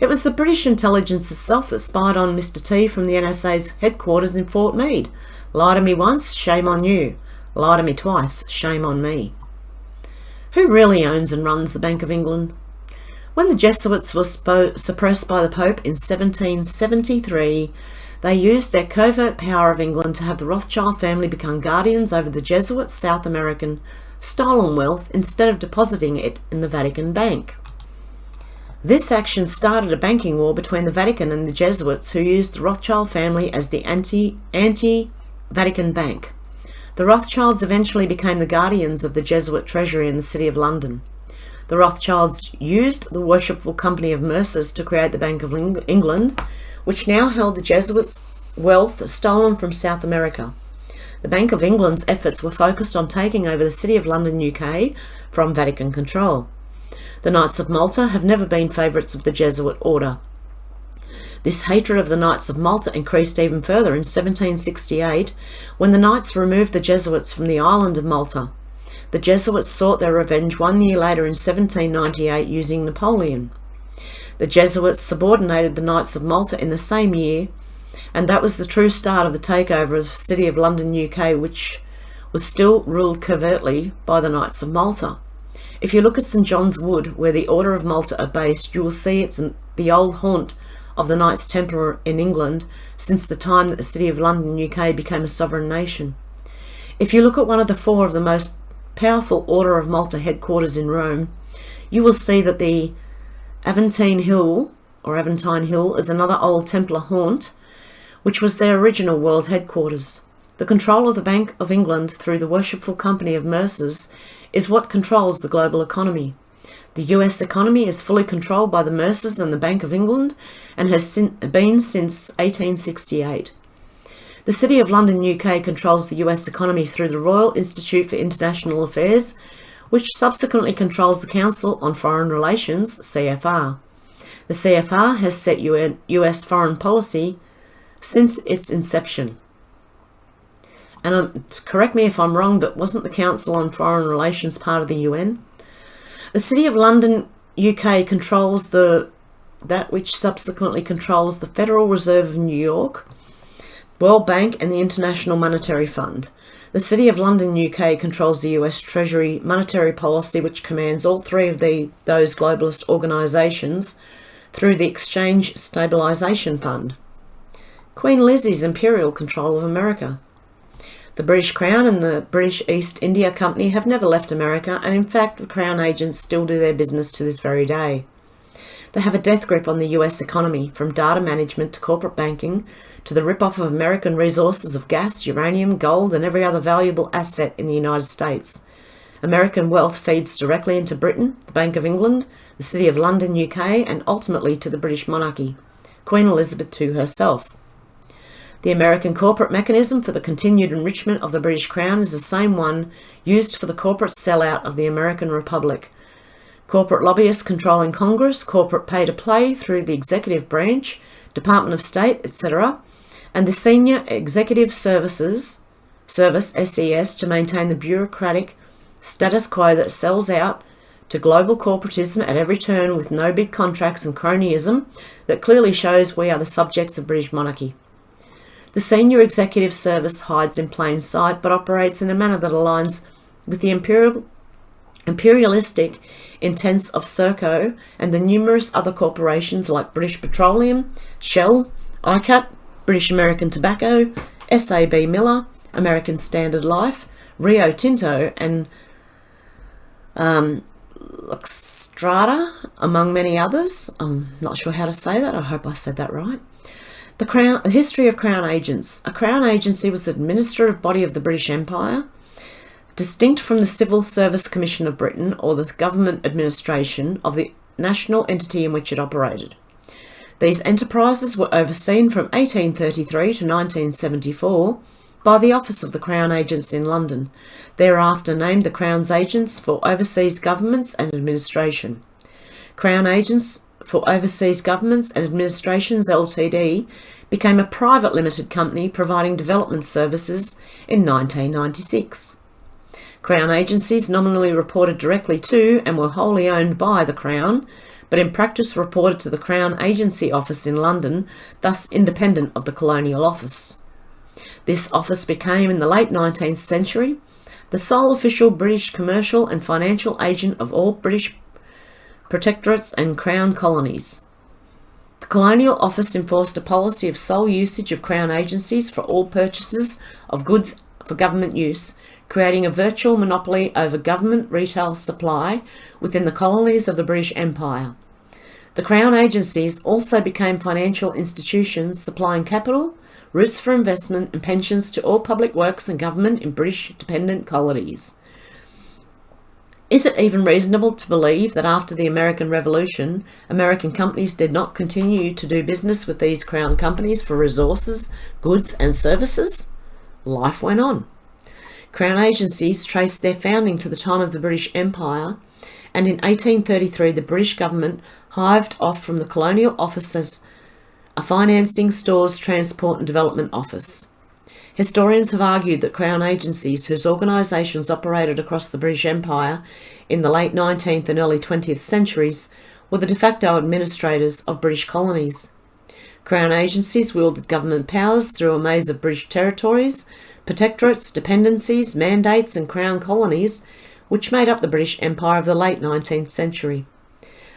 It was the British intelligence itself that spied on Mr. T from the NSA's headquarters in Fort Meade. Lie to me once, shame on you. Lie to me twice, shame on me. Who really owns and runs the Bank of England? When the Jesuits were suppressed by the Pope in 1773, they used their covert power of England to have the Rothschild family become guardians over the Jesuits' South American stolen wealth instead of depositing it in the Vatican Bank. This action started a banking war between the Vatican and the Jesuits, who used the Rothschild family as the anti-Vatican bank. The Rothschilds eventually became the guardians of the Jesuit treasury in the City of London. The Rothschilds used the Worshipful Company of Mercers to create the Bank of England, which now held the Jesuits' wealth stolen from South America. The Bank of England's efforts were focused on taking over the City of London, UK, from Vatican control. The Knights of Malta have never been favourites of the Jesuit order. This hatred of the Knights of Malta increased even further in 1768, when the Knights removed the Jesuits from the island of Malta. The Jesuits sought their revenge 1 year later in 1798 using Napoleon. The Jesuits subordinated the Knights of Malta in the same year, and that was the true start of the takeover of the City of London, UK, which was still ruled covertly by the Knights of Malta. If you look at St John's Wood, where the Order of Malta are based, you will see it's the old haunt of the Knights Templar in England since the time that the City of London, UK became a sovereign nation. If you look at one of the four of the most powerful Order of Malta headquarters in Rome, you will see that the Aventine Hill is another old Templar haunt, which was their original world headquarters. The control of the Bank of England through the Worshipful Company of Mercers is what controls the global economy. The US economy is fully controlled by the Mercers and the Bank of England and has been since 1868. The City of London, UK controls the US economy through the Royal Institute for International Affairs, which subsequently controls the Council on Foreign Relations, CFR. The CFR has set US foreign policy since its inception. And correct me if I'm wrong, but wasn't the Council on Foreign Relations part of the UN? The City of London, UK controls that which subsequently controls the Federal Reserve of New York, World Bank and the International Monetary Fund. The City of London, UK controls the US Treasury monetary policy, which commands all three of those globalist organisations through the Exchange Stabilisation Fund. Queen Lizzie's imperial control of America. The British Crown and the British East India Company have never left America, and in fact the Crown agents still do their business to this very day. They have a death grip on the US economy, from data management to corporate banking to the rip-off of American resources of gas, uranium, gold and every other valuable asset in the United States. American wealth feeds directly into Britain, the Bank of England, the City of London, UK, and ultimately to the British monarchy, Queen Elizabeth II herself. The American corporate mechanism for the continued enrichment of the British Crown is the same one used for the corporate sellout of the American Republic. Corporate lobbyists controlling Congress, corporate pay-to-play through the executive branch, Department of State, etc., and the Senior Executive Service, SES, to maintain the bureaucratic status quo that sells out to global corporatism at every turn with no big contracts and cronyism that clearly shows we are the subjects of British monarchy. The Senior Executive Service hides in plain sight but operates in a manner that aligns with the imperialistic intents of Serco and the numerous other corporations like British Petroleum, Shell, ICAP, British American Tobacco, SAB Miller, American Standard Life, Rio Tinto, and Strata, among many others. I'm not sure how to say that. I hope I said that right. The history of Crown Agents. A Crown Agency was an administrative body of the British Empire, distinct from the Civil Service Commission of Britain or the government administration of the national entity in which it operated. These enterprises were overseen from 1833 to 1974 by the Office of the Crown Agents in London, thereafter named the Crown's Agents for Overseas Governments and Administration. Crown Agents for Overseas Governments and Administrations Ltd became a private limited company providing development services in 1996. Crown agencies nominally reported directly to and were wholly owned by the Crown, but in practice reported to the Crown Agency Office in London, thus independent of the Colonial Office. This office became, in the late 19th century, the sole official British commercial and financial agent of all British protectorates and Crown colonies. The Colonial Office enforced a policy of sole usage of Crown agencies for all purchases of goods for government use, creating a virtual monopoly over government retail supply within the colonies of the British Empire. The Crown agencies also became financial institutions supplying capital, routes for investment and pensions to all public works and government in British dependent colonies. Is it even reasonable to believe that after the American Revolution, American companies did not continue to do business with these Crown companies for resources, goods and services? Life went on. Crown agencies traced their founding to the time of the British Empire, and in 1833 the British government hived off from the Colonial Office as a financing, stores, transport and development office. Historians have argued that Crown agencies, whose organisations operated across the British Empire in the late 19th and early 20th centuries, were the de facto administrators of British colonies. Crown agencies wielded government powers through a maze of British territories, protectorates, dependencies, mandates and Crown colonies, which made up the British Empire of the late 19th century.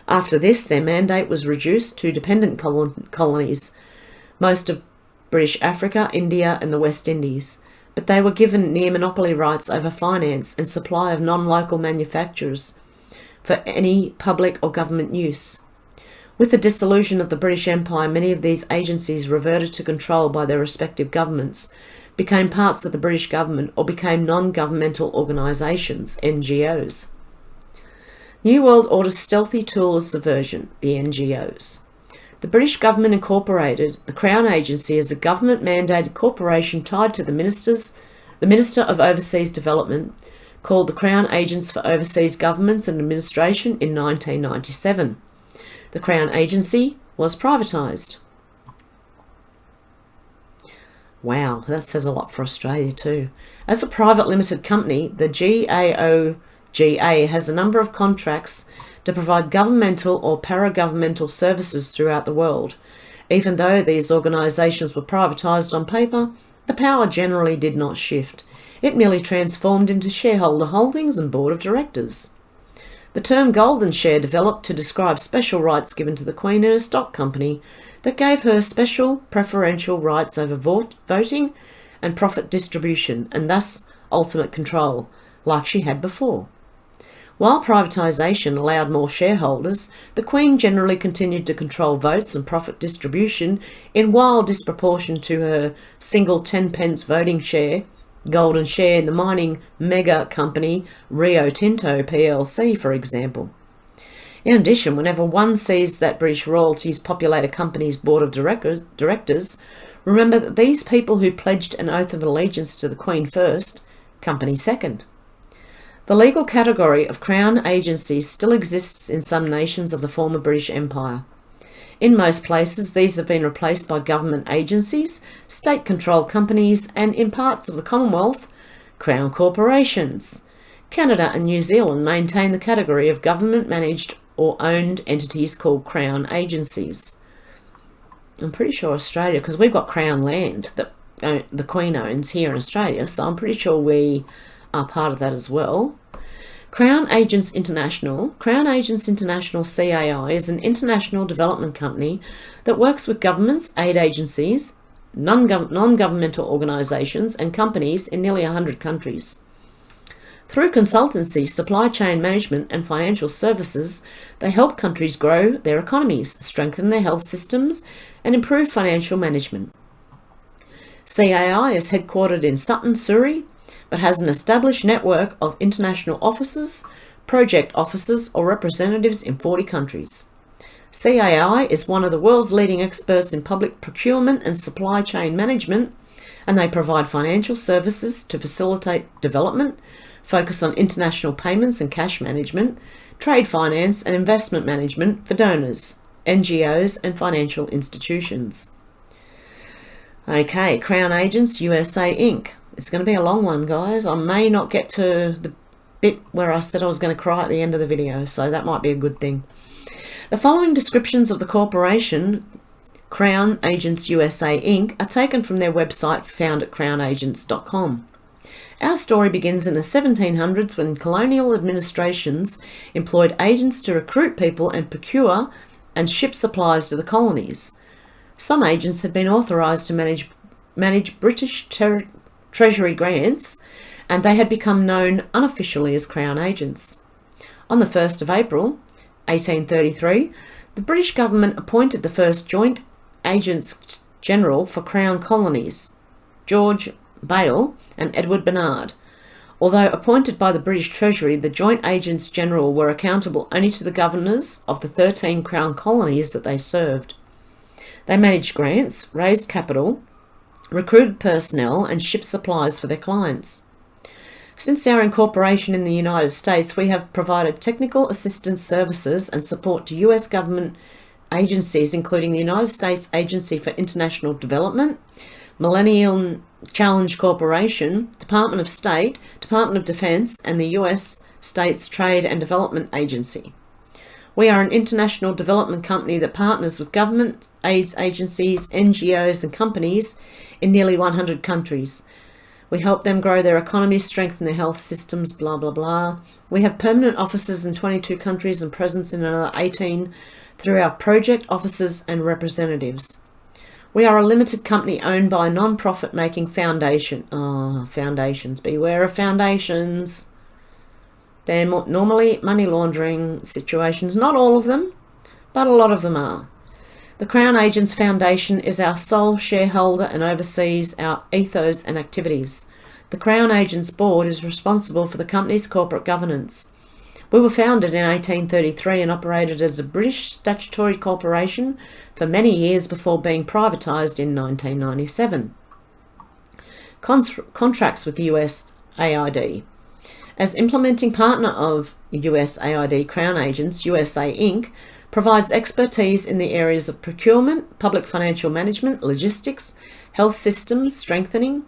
After this, their mandate was reduced to dependent colonies, most of British Africa, India and the West Indies, but they were given near monopoly rights over finance and supply of non-local manufacturers for any public or government use. With the dissolution of the British Empire, many of these agencies reverted to control by their respective governments, became parts of the British government or became non-governmental organisations, NGOs. New World Order's stealthy tool of subversion, the NGOs. The British government incorporated the Crown Agency as a government-mandated corporation tied to the Minister of Overseas Development, called the Crown Agents for Overseas Governments and Administration in 1997. The Crown Agency was privatised. Wow, that says a lot for Australia too. As a private limited company, the GAOGA has a number of contracts to provide governmental or paragovernmental services throughout the world. Even though these organisations were privatised on paper, the power generally did not shift. It merely transformed into shareholder holdings and board of directors. The term golden share developed to describe special rights given to the Queen in a stock company that gave her special preferential rights over voting and profit distribution, and thus ultimate control, like she had before. While privatisation allowed more shareholders, the Queen generally continued to control votes and profit distribution in wild disproportion to her single 10-pence voting share, golden share in the mining mega company Rio Tinto plc, for example. In addition, whenever one sees that British royalties populate a company's board of directors, remember that these people who pledged an oath of allegiance to the Queen first, company second. The legal category of Crown agencies still exists in some nations of the former British Empire. In most places, these have been replaced by government agencies, state-controlled companies, and in parts of the Commonwealth, Crown corporations. Canada and New Zealand maintain the category of government-managed or owned entities called Crown agencies. I'm pretty sure Australia, because we've got Crown land that the Queen owns here in Australia, so I'm pretty sure we are part of that as well. Crown Agents International. Crown Agents International CAI is an international development company that works with governments, aid agencies, non-governmental organisations and companies in nearly 100 countries. Through consultancy, supply chain management and financial services, they help countries grow their economies, strengthen their health systems and improve financial management. CAI is headquartered in Sutton, Surrey, but has an established network of international offices, project offices or representatives in 40 countries. CAI is one of the world's leading experts in public procurement and supply chain management, and they provide financial services to facilitate development, focus on international payments and cash management, trade finance and investment management for donors, NGOs and financial institutions. Okay, Crown Agents USA Inc. It's going to be a long one, guys. I may not get to the bit where I said I was going to cry at the end of the video, so that might be a good thing. The following descriptions of the corporation, Crown Agents USA Inc., are taken from their website found at crownagents.com. Our story begins in the 1700s when colonial administrations employed agents to recruit people and procure and ship supplies to the colonies. Some agents had been authorised to manage British Treasury grants, and they had become known unofficially as Crown Agents. On the 1st of April, 1833, the British government appointed the first Joint Agents General for Crown Colonies, George Bale and Edward Bernard. Although appointed by the British Treasury, the Joint Agents General were accountable only to the governors of the 13 Crown colonies that they served. They managed grants, raised capital, recruited personnel and shipped supplies for their clients. Since our incorporation in the United States, we have provided technical assistance services and support to US government agencies, including the United States Agency for International Development, Millennium Challenge Corporation, Department of State, Department of Defense, and the US States Trade and Development Agency. We are an international development company that partners with government, aid agencies, NGOs, and companies in nearly 100 countries. We help them grow their economies, strengthen their health systems, blah, blah, blah. We have permanent offices in 22 countries and presence in another 18 through our project offices and representatives. We are a limited company owned by a non-profit making foundation. Foundations. Beware of foundations. They're normally money laundering situations. Not all of them, but a lot of them are. The Crown Agents Foundation is our sole shareholder and oversees our ethos and activities. The Crown Agents Board is responsible for the company's corporate governance. We were founded in 1833 and operated as a British statutory corporation for many years before being privatised in 1997. Contracts with the USAID. As implementing partner of USAID, Crown Agents USA Inc. provides expertise in the areas of procurement, public financial management, logistics, health systems strengthening,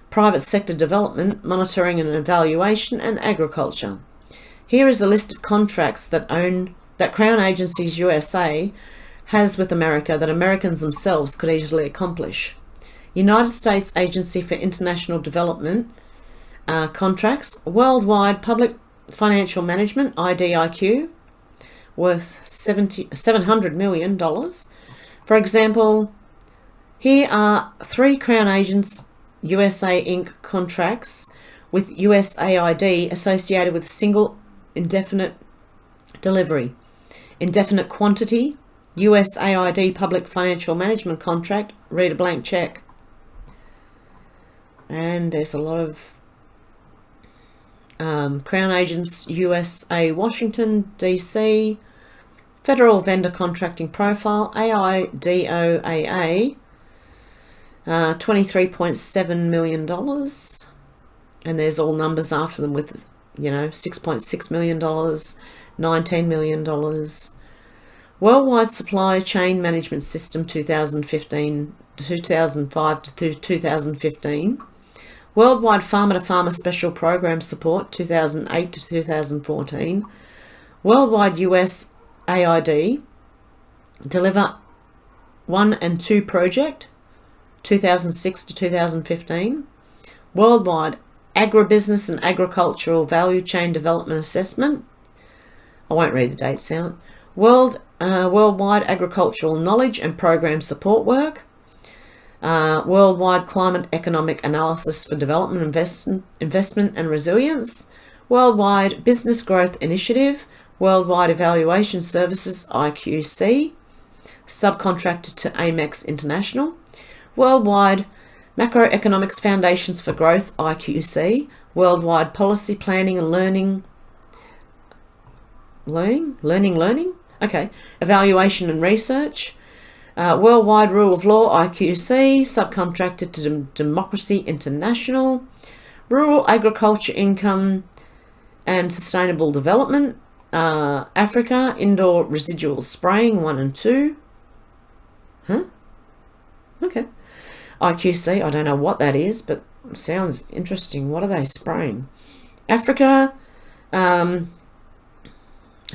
private sector development, monitoring and evaluation, and agriculture. Here is a list of contracts that Crown Agencies USA has with America that Americans themselves could easily accomplish. United States Agency for International Development contracts, worldwide public financial management, IDIQ, worth $700 million. For example, here are 3 Crown Agents USA Inc. contracts with USAID associated with single indefinite delivery, indefinite quantity, USAID public financial management contract, read a blank check. And there's a lot of Crown Agents USA Washington DC, Federal Vendor Contracting Profile, AIDOAA, $23.7 million, and there's all numbers after them with, $6.6 million, $19 million. Worldwide Supply Chain Management System 2005 to 2015. Worldwide Farmer-to-Farmer Special Program Support 2008 to 2014. Worldwide USAID Deliver 1 and 2 Project 2006 to 2015. Worldwide Agribusiness and Agricultural Value Chain Development Assessment. I won't read the dates out. Worldwide Agricultural Knowledge and Program Support Work. Worldwide Climate Economic Analysis for Development, Investment and Resilience, Worldwide Business Growth Initiative, Worldwide Evaluation Services IQC, subcontractor to Amex International, Worldwide Macroeconomics Foundations for Growth IQC, Worldwide Policy Planning and Learning, okay, Evaluation and Research, Worldwide Rule of Law IQC, subcontractor to Democracy International, Rural Agriculture Income and Sustainable Development, Africa Indoor Residual Spraying 1 and 2. Huh? Okay. IQC, I don't know what that is, but sounds interesting. What are they spraying? Africa, COME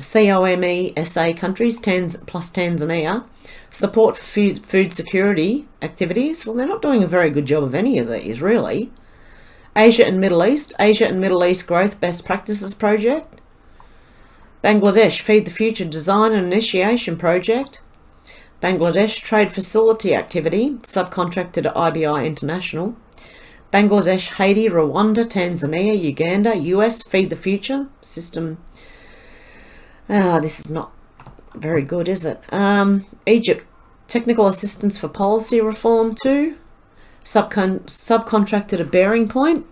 SA countries, plus Tanzania, support for food security activities. Well, they're not doing a very good job of any of these, really. Asia and Middle East Growth Best Practices Project. Bangladesh Feed the Future Design and Initiation Project. Bangladesh Trade Facility Activity, subcontracted to IBI International. Bangladesh, Haiti, Rwanda, Tanzania, Uganda, US Feed the Future System. This is not very good, is it? Egypt, Technical Assistance for Policy Reform 2, subcontracted to Bearing Point.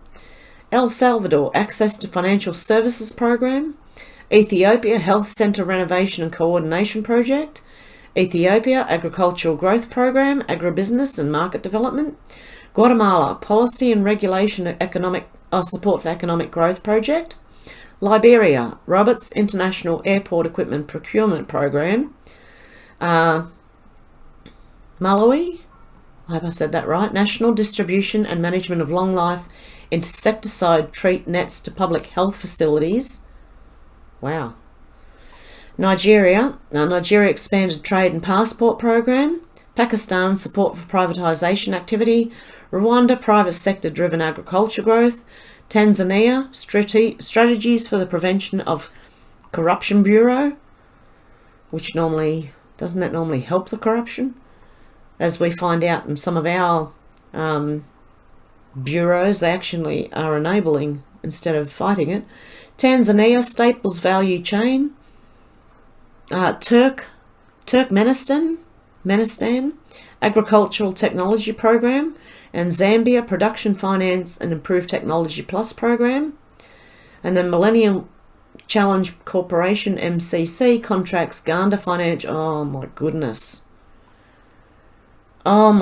El Salvador, Access to Financial Services Program. Ethiopia, Health Centre Renovation and Coordination Project. Ethiopia, Agricultural Growth Program, Agribusiness and Market Development. Guatemala, Policy and Regulation of Support for Economic Growth Project. Liberia, Roberts International Airport Equipment Procurement Program. Malawi, I hope I said that right, National Distribution and Management of Long Life Insecticide Treat Nets to Public Health Facilities. Wow. Nigeria Expanded Trade and Passport Program. Pakistan, Support for Privatisation Activity. Rwanda, Private Sector Driven Agriculture Growth. Tanzania, Strategies for the Prevention of Corruption Bureau, which doesn't that normally help the corruption? As we find out in some of our bureaus, they actually are enabling instead of fighting it. Tanzania, Staples Value Chain. Turkmenistan, Agricultural Technology Program. And Zambia, Production Finance and Improved Technology Plus Program. And then Millennium Challenge Corporation, MCC, contracts Uganda Financial. Oh my goodness. I'm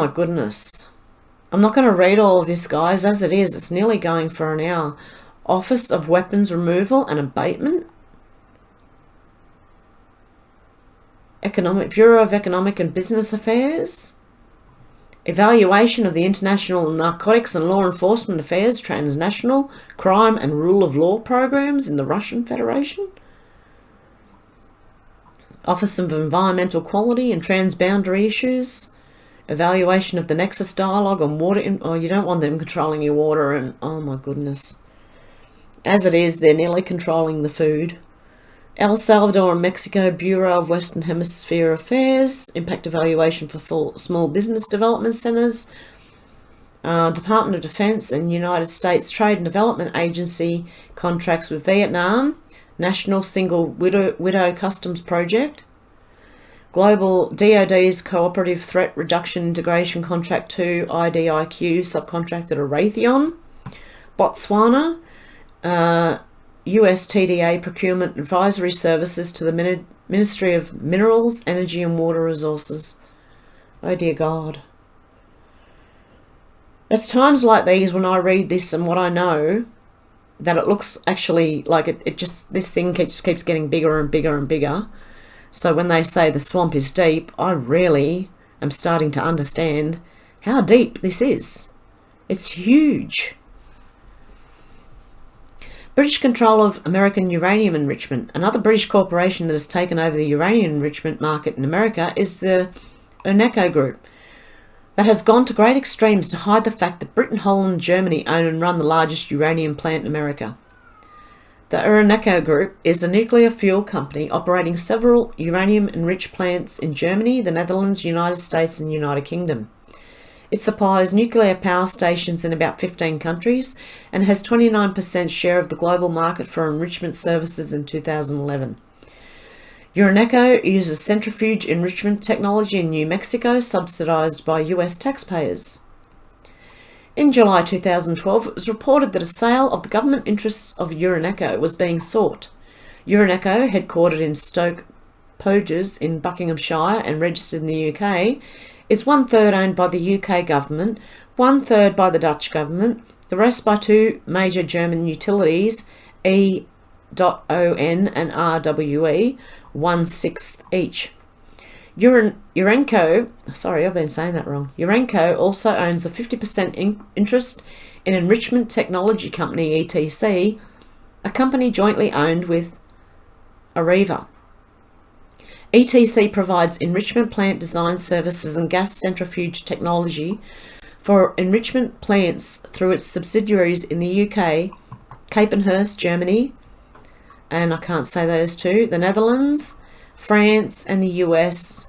not going to read all of this, guys. As it is, it's nearly going for an hour. Office of Weapons Removal and Abatement. Bureau of Economic and Business Affairs. Evaluation of the International Narcotics and Law Enforcement Affairs, Transnational Crime and Rule of Law Programs in the Russian Federation. Office of Environmental Quality and Transboundary Issues. Evaluation of the Nexus Dialogue on water. You don't want them controlling your water, and oh my goodness. As it is, they're nearly controlling the food. El Salvador and Mexico Bureau of Western Hemisphere Affairs, Impact Evaluation for Small Business Development Centers, Department of Defense and United States Trade and Development Agency contracts with Vietnam, National Single Widow Customs Project, Global DoD's Cooperative Threat Reduction Integration Contract 2, IDIQ, subcontracted to Raytheon, Botswana, US TDA Procurement Advisory Services to the Ministry of Minerals, Energy and Water Resources. Oh dear God. It's times like these when I read this and what I know that it looks actually like this thing just keeps getting bigger and bigger and bigger. So when they say the swamp is deep, I really am starting to understand how deep this is. It's huge. British control of American uranium enrichment. Another British corporation that has taken over the uranium enrichment market in America is the Uneco Group, that has gone to great extremes to hide the fact that Britain, Holland and Germany own and run the largest uranium plant in America. The Uneco Group is a nuclear fuel company operating several uranium-enriched plants in Germany, the Netherlands, United States and United Kingdom. It supplies nuclear power stations in about 15 countries and has 29% share of the global market for enrichment services in 2011. Uranico uses centrifuge enrichment technology in New Mexico, subsidized by US taxpayers. In July 2012, it was reported that a sale of the government interests of Uranico was being sought. Uranico, headquartered in Stoke Poges in Buckinghamshire and registered in the UK, is 1/3 owned by the UK government, 1/3 by the Dutch government, the rest by two major German utilities, E.ON and RWE, 1/6 each. Urenco also owns a 50% interest in enrichment technology company ETC, a company jointly owned with Areva. ETC provides enrichment plant design services and gas centrifuge technology for enrichment plants through its subsidiaries in the UK, Capenhurst, Germany, and I can't say those two, the Netherlands, France, and the US.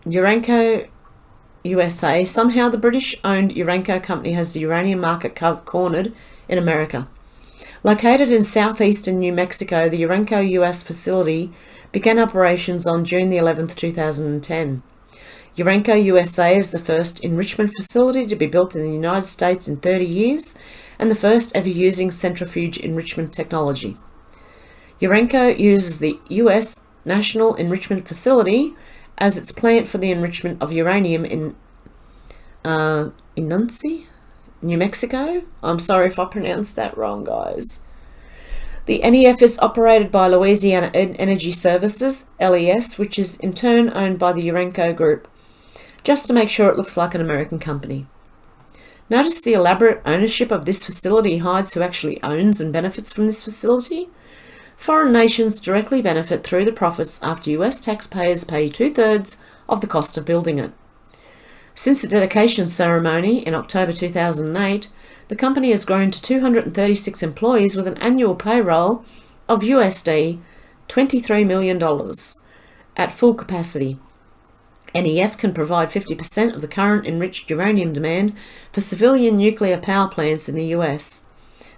Urenco USA. Somehow the British-owned Urenco company has the uranium market cornered in America. Located in southeastern New Mexico, the Urenco US facility began operations on June the 11th, 2010. Urenco USA is the first enrichment facility to be built in the United States in 30 years and the first ever using centrifuge enrichment technology. Urenco uses the US National Enrichment Facility as its plant for the enrichment of uranium in Nuncie, New Mexico. I'm sorry if I pronounced that wrong, guys. The NEF is operated by Louisiana Energy Services, LES, which is in turn owned by the Urenco Group, just to make sure it looks like an American company. Notice the elaborate ownership of this facility hides who actually owns and benefits from this facility. Foreign nations directly benefit through the profits after US taxpayers pay 2/3 of the cost of building it. Since the dedication ceremony in October 2008, the company has grown to 236 employees with an annual payroll of USD $23 million at full capacity. NEF can provide 50% of the current enriched uranium demand for civilian nuclear power plants in the US.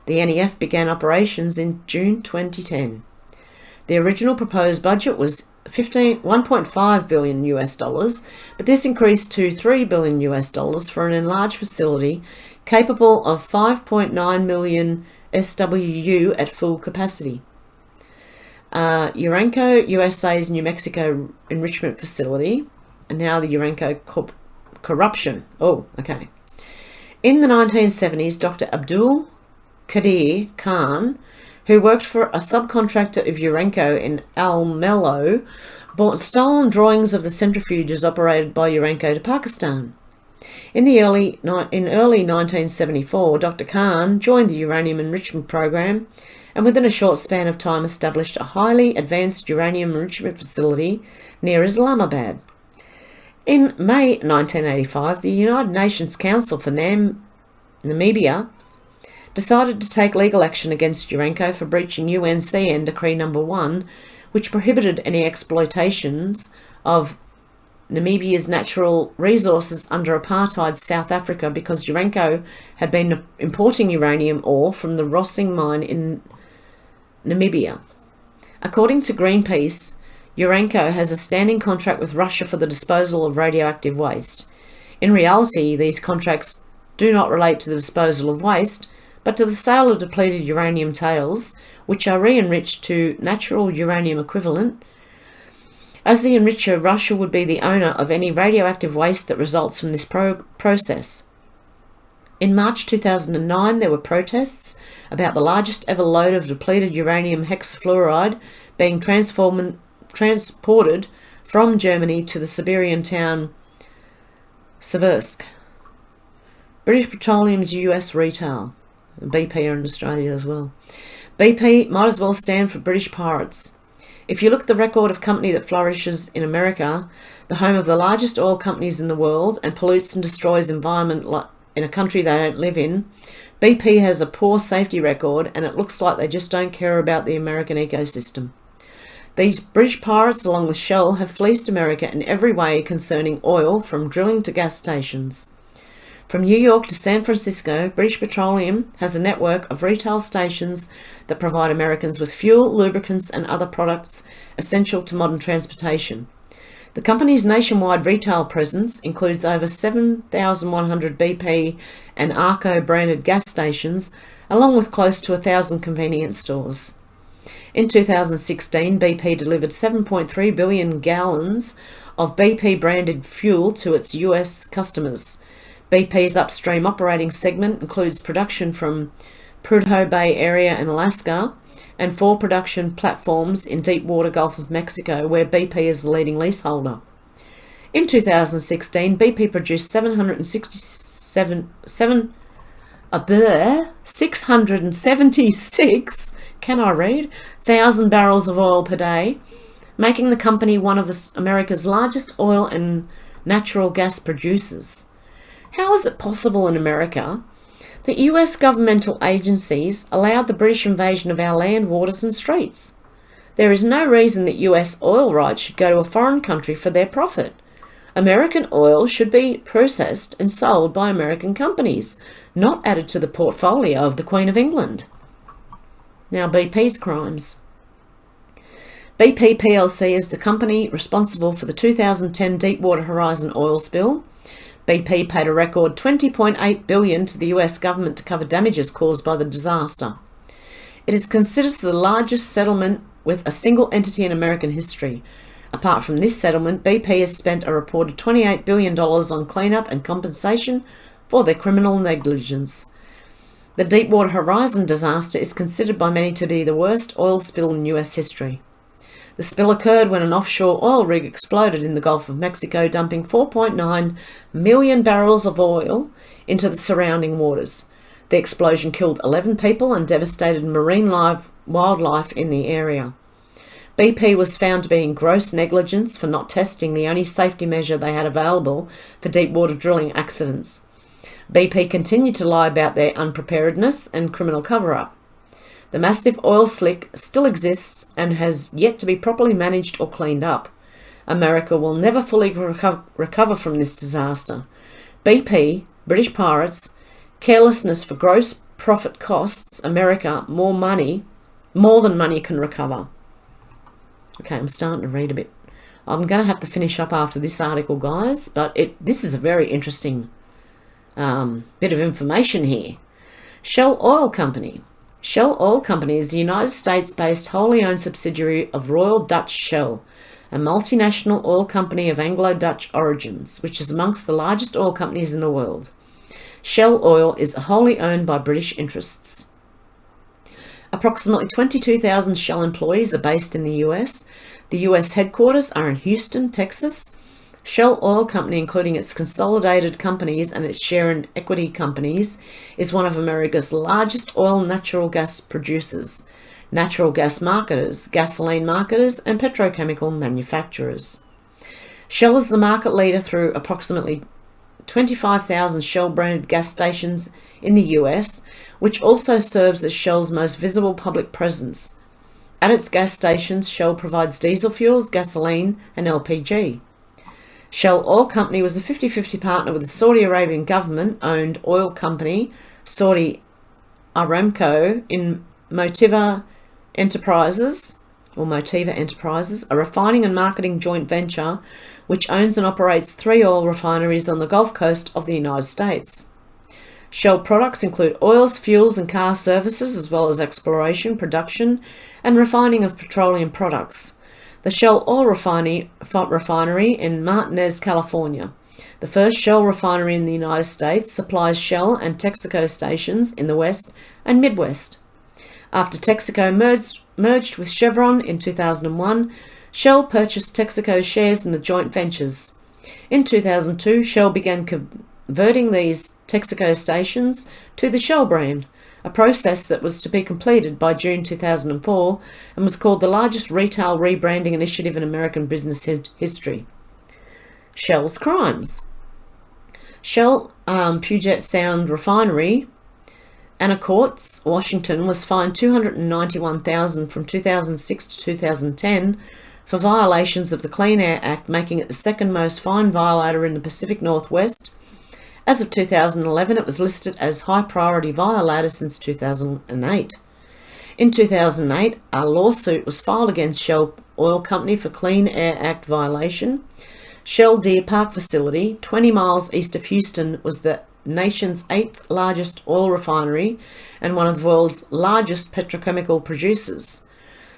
The NEF began operations in June 2010. The original proposed budget was $1.5 billion US, but this increased to $3 billion US for an enlarged facility capable of 5.9 million SWU at full capacity. Urenco USA's New Mexico enrichment facility, and now the Urenco corruption. Oh, okay. In the 1970s, Dr. Abdul Qadir Khan, who worked for a subcontractor of Urenco in Almelo, bought stolen drawings of the centrifuges operated by Urenco to Pakistan. In early 1974, Dr. Khan joined the uranium enrichment program and within a short span of time established a highly advanced uranium enrichment facility near Islamabad. In May 1985, the United Nations Council for Namibia decided to take legal action against Urenco for breaching UNCN Decree No. 1, which prohibited any exploitations of Namibia's natural resources under apartheid South Africa because Urenco had been importing uranium ore from the Rossing mine in Namibia. According to Greenpeace, Urenco has a standing contract with Russia for the disposal of radioactive waste. In reality, these contracts do not relate to the disposal of waste, but to the sale of depleted uranium tails, which are re-enriched to natural uranium equivalent. As the enricher, Russia would be the owner of any radioactive waste that results from this process. In March 2009, there were protests about the largest ever load of depleted uranium hexafluoride being transported from Germany to the Siberian town Seversk. British Petroleum's US retail. BP are in Australia as well. BP might as well stand for British Pirates. If you look at the record of company that flourishes in America, the home of the largest oil companies in the world, and pollutes and destroys environment in a country they don't live in, BP has a poor safety record and it looks like they just don't care about the American ecosystem. These British pirates, along with Shell, have fleeced America in every way concerning oil, from drilling to gas stations. From New York to San Francisco, British Petroleum has a network of retail stations that provide Americans with fuel, lubricants, and other products essential to modern transportation. The company's nationwide retail presence includes over 7,100 BP and Arco branded gas stations, along with close to 1,000 convenience stores. In 2016, BP delivered 7.3 billion gallons of BP-branded fuel to its US customers. BP's upstream operating segment includes production from Prudhoe Bay area in Alaska and 4 production platforms in deepwater Gulf of Mexico, where BP is the leading leaseholder. In 2016, BP produced 676 1,000 barrels of oil per day, making the company one of America's largest oil and natural gas producers. How is it possible in America that US governmental agencies allowed the British invasion of our land, waters and streets? There is no reason that US oil rights should go to a foreign country for their profit. American oil should be processed and sold by American companies, not added to the portfolio of the Queen of England. Now, BP's crimes. BP plc is the company responsible for the 2010 Deepwater Horizon oil spill. BP paid a record $20.8 billion to the US government to cover damages caused by the disaster. It is considered the largest settlement with a single entity in American history. Apart from this settlement, BP has spent a reported $28 billion on cleanup and compensation for their criminal negligence. The Deepwater Horizon disaster is considered by many to be the worst oil spill in US history. The spill occurred when an offshore oil rig exploded in the Gulf of Mexico, dumping 4.9 million barrels of oil into the surrounding waters. The explosion killed 11 people and devastated marine wildlife in the area. BP was found to be in gross negligence for not testing the only safety measure they had available for deepwater drilling accidents. BP continued to lie about their unpreparedness and criminal cover-up. The massive oil slick still exists and has yet to be properly managed or cleaned up. America will never fully recover from this disaster. BP, British pirates, carelessness for gross profit costs America more than money can recover. Okay, I'm starting to read a bit. I'm going to have to finish up after this article, guys, but this is a very interesting bit of information here. Shell Oil Company. Shell Oil Company is a United States-based wholly owned subsidiary of Royal Dutch Shell, a multinational oil company of Anglo-Dutch origins, which is amongst the largest oil companies in the world. Shell Oil is wholly owned by British interests. Approximately 22,000 Shell employees are based in the US. The US headquarters are in Houston, Texas. Shell Oil Company, including its consolidated companies and its share in equity companies, is one of America's largest oil and natural gas producers, natural gas marketers, gasoline marketers, and petrochemical manufacturers. Shell is the market leader through approximately 25,000 Shell-branded gas stations in the US, which also serves as Shell's most visible public presence. At its gas stations, Shell provides diesel fuels, gasoline, and LPG. Shell Oil Company was a 50-50 partner with the Saudi Arabian government-owned oil company, Saudi Aramco, in Motiva Enterprises, a refining and marketing joint venture which owns and operates 3 oil refineries on the Gulf Coast of the United States. Shell products include oils, fuels and car services, as well as exploration, production and refining of petroleum products. The Shell Oil Refinery in Martinez, California, the first Shell refinery in the United States, supplies Shell and Texaco stations in the West and Midwest. After Texaco merged with Chevron in 2001, Shell purchased Texaco's shares in the joint ventures. In 2002, Shell began converting these Texaco stations to the Shell brand, a process that was to be completed by June 2004 and was called the largest retail rebranding initiative in American business history. Shell's crimes. Shell Puget Sound Refinery Anacortes, Washington, was fined $291,000 from 2006 to 2010 for violations of the Clean Air Act, making it the second most fined violator in the Pacific Northwest. As of 2011, it was listed as high priority violator since 2008. In 2008, a lawsuit was filed against Shell Oil Company for Clean Air Act violation. Shell Deer Park facility, 20 miles east of Houston, was the nation's 8th largest oil refinery and one of the world's largest petrochemical producers.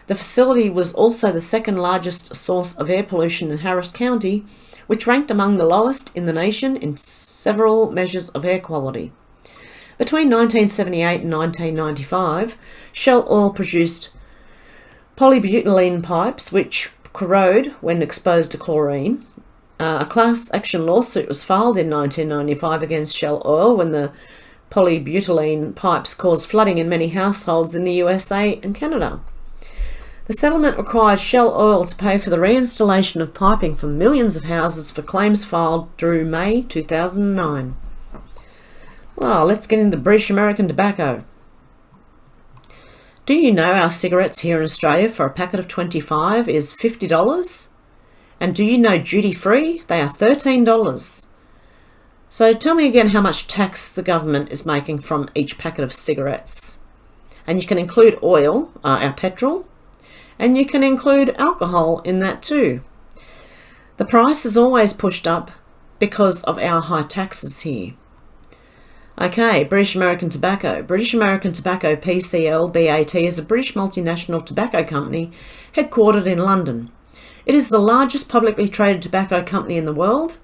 The facility was also the second largest source of air pollution in Harris County, which ranked among the lowest in the nation in several measures of air quality. Between 1978 and 1995, Shell Oil produced polybutylene pipes which corrode when exposed to chlorine. A class action lawsuit was filed in 1995 against Shell Oil when the polybutylene pipes caused flooding in many households in the USA and Canada. The settlement requires Shell Oil to pay for the reinstallation of piping for millions of houses for claims filed through May 2009. Well, let's get into British American tobacco. Do you know our cigarettes here in Australia for a packet of 25 is $50? And do you know duty free? They are $13. So tell me again how much tax the government is making from each packet of cigarettes. And you can include oil, our petrol, and you can include alcohol in that too. The price is always pushed up because of our high taxes here. Okay, British American Tobacco. British American Tobacco PCL BAT is a British multinational tobacco company headquartered in London. It is the largest publicly traded tobacco company in the world.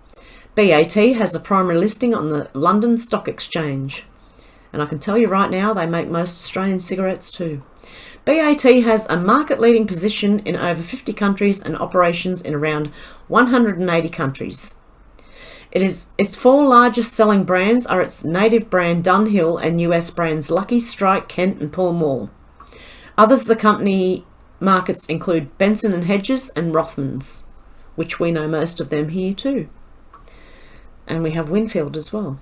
BAT has a primary listing on the London Stock Exchange. And I can tell you right now, they make most Australian cigarettes too. BAT has a market-leading position in over 50 countries and operations in around 180 countries. Its 4 largest selling brands are its native brand Dunhill and US brands Lucky Strike, Kent and Pall Mall. Others of the company markets include Benson & Hedges and Rothmans, which we know most of them here too. And we have Winfield as well.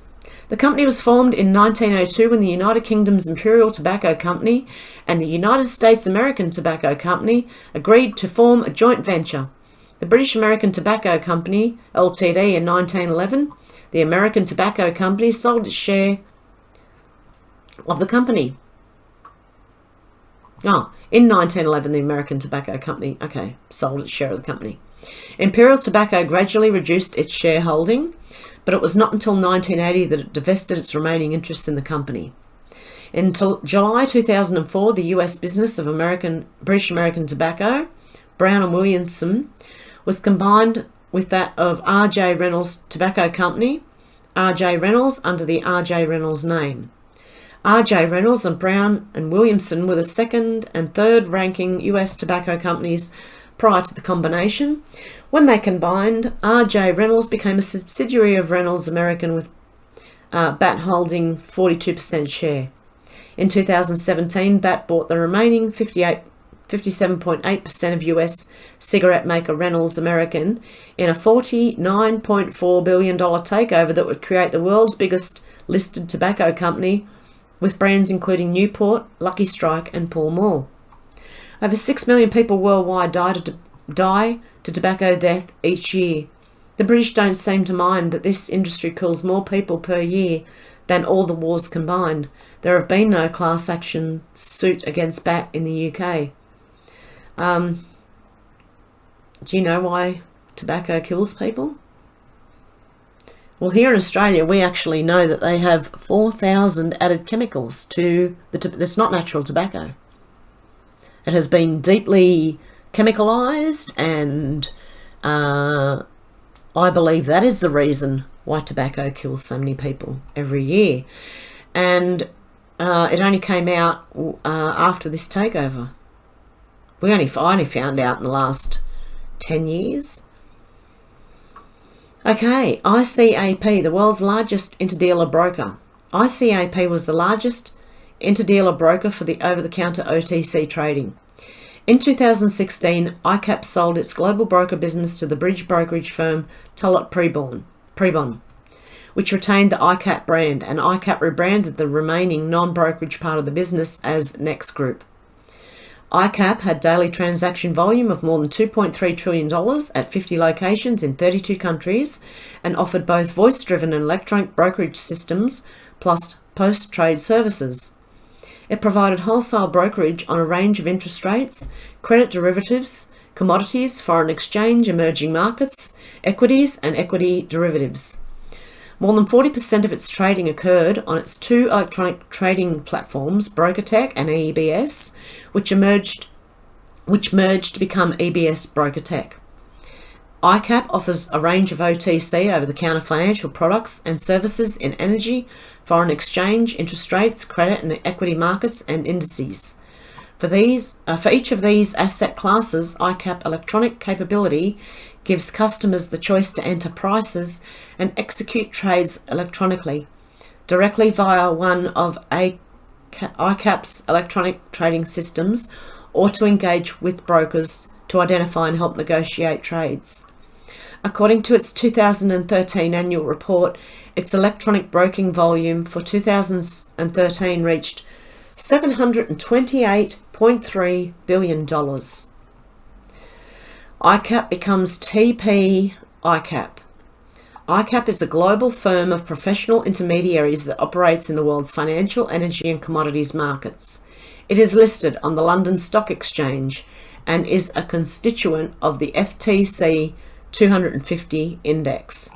The company was formed in 1902 when the United Kingdom's Imperial Tobacco Company and the United States American Tobacco Company agreed to form a joint venture. The British American Tobacco Company, Ltd, in 1911, the American Tobacco Company sold its share of the company. In 1911, the American Tobacco Company, sold its share of the company. Imperial Tobacco gradually reduced its shareholding, but it was not until 1980 that it divested its remaining interests in the company. In July 2004, the US business of British American Tobacco, Brown & Williamson, was combined with that of R.J. Reynolds Tobacco Company, R.J. Reynolds under the R.J. Reynolds name. R.J. Reynolds and Brown & Williamson were the second and third ranking US tobacco companies prior to the combination. When they combined, R.J. Reynolds became a subsidiary of Reynolds American with BAT holding 42% share. In 2017, BAT bought the remaining 57.8% of US cigarette maker Reynolds American in a $49.4 billion takeover that would create the world's biggest listed tobacco company with brands including Newport, Lucky Strike and Pall Mall. Over 6 million people worldwide die to tobacco death each year. The British don't seem to mind that this industry kills more people per year than all the wars combined. There have been no class action suit against BAT in the UK. Do you know why tobacco kills people? Well, here in Australia, we actually know that they have 4,000 added chemicals to that's not natural tobacco. It has been deeply chemicalised, and I believe that is the reason why tobacco kills so many people every year. And it only came out after this takeover. I only found out in the last 10 years. Okay, ICAP, the world's largest interdealer broker. ICAP was the largest interdealer broker for the over-the-counter OTC trading. In 2016, ICAP sold its global broker business to the bridge brokerage firm Tullett Prebon. which retained the ICAP brand, and ICAP rebranded the remaining non-brokerage part of the business as Next Group. ICAP had daily transaction volume of more than $2.3 trillion at 50 locations in 32 countries and offered both voice-driven and electronic brokerage systems plus post-trade services. It provided wholesale brokerage on a range of interest rates, credit derivatives, commodities, foreign exchange, emerging markets, equities, and equity derivatives. More than 40% of its trading occurred on its two electronic trading platforms, BrokerTech and EBS, which merged to become EBS BrokerTech. ICAP offers a range of OTC over-the-counter financial products and services in energy, foreign exchange, interest rates, credit and equity markets, and indices. For each of these asset classes, ICAP electronic capability gives customers the choice to enter prices and execute trades electronically, directly via one of ICAP's electronic trading systems, or to engage with brokers to identify and help negotiate trades. According to its 2013 annual report, its electronic broking volume for 2013 reached $728.3 billion. ICAP becomes TP ICAP. ICAP is a global firm of professional intermediaries that operates in the world's financial, energy and commodities markets. It is listed on the London Stock Exchange and is a constituent of the FTSE 250 index.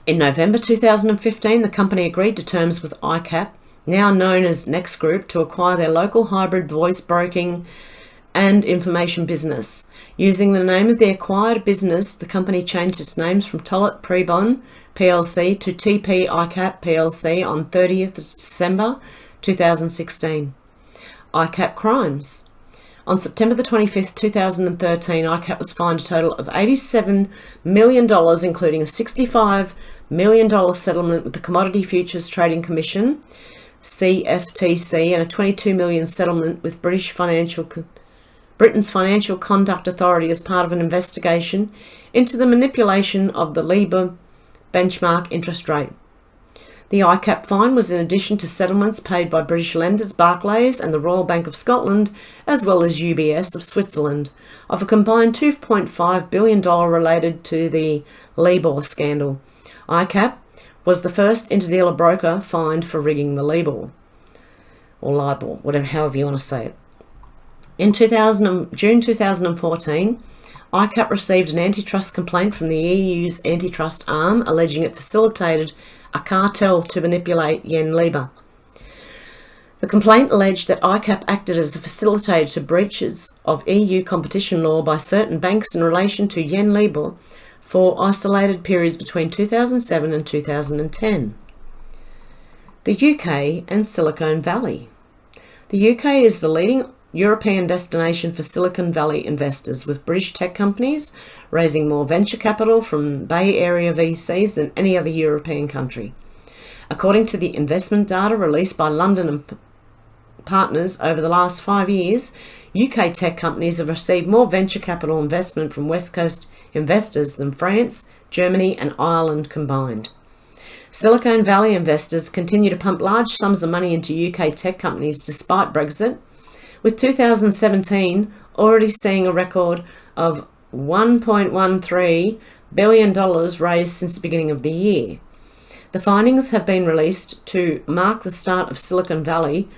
In November 2015, the company agreed to terms with ICAP, now known as Next Group, to acquire their local hybrid voice broking and information business. Using the name of the acquired business, the company changed its names from Tollett Prebon plc to TP ICAP plc on 30th December 2016. ICAP crimes. On September the 25th, 2013, ICAP was fined a total of $87 million, including a $65 million settlement with the Commodity Futures Trading Commission, CFTC, and a $22 million settlement with Britain's Financial Conduct Authority as part of an investigation into the manipulation of the LIBOR benchmark interest rate. The ICAP fine was in addition to settlements paid by British lenders Barclays and the Royal Bank of Scotland, as well as UBS of Switzerland, of a combined $2.5 billion related to the LIBOR scandal. ICAP was the first interdealer broker fined for rigging the LIBOR, or LIBOR, however you want to say it. In June 2014, ICAP received an antitrust complaint from the EU's antitrust arm, alleging it facilitated a cartel to manipulate yen LIBOR. The complaint alleged that ICAP acted as a facilitator to breaches of EU competition law by certain banks in relation to yen LIBOR for isolated periods between 2007 and 2010. The UK and Silicon Valley. The UK is the leading European destination for Silicon Valley investors, with British tech companies raising more venture capital from Bay Area VCs than any other European country. According to the investment data released by London and Partners over the last 5 years, UK tech companies have received more venture capital investment from West Coast investors than France, Germany and Ireland combined. Silicon Valley investors continue to pump large sums of money into UK tech companies despite Brexit, with 2017 already seeing a record of $1.13 billion raised since the beginning of the year. The findings have been released to mark the start of Silicon Valley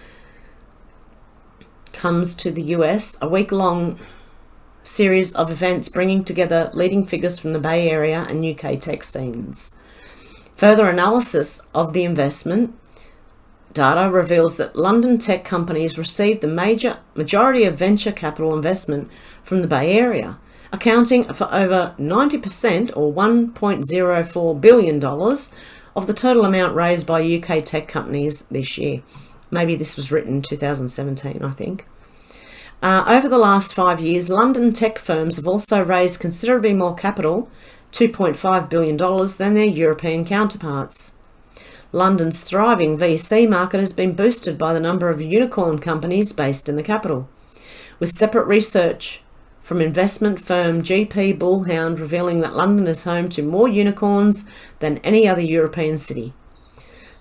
Comes to the US, a week-long series of events bringing together leading figures from the Bay Area and UK tech scenes. Further analysis of the investment data reveals that London tech companies received the majority of venture capital investment from the Bay Area, accounting for over 90% or $1.04 billion of the total amount raised by UK tech companies this year. Maybe this was written in 2017, I think. Over the last 5 years, London tech firms have also raised considerably more capital, $2.5 billion, than their European counterparts. London's thriving VC market has been boosted by the number of unicorn companies based in the capital. With separate research from investment firm GP Bullhound, revealing that London is home to more unicorns than any other European city.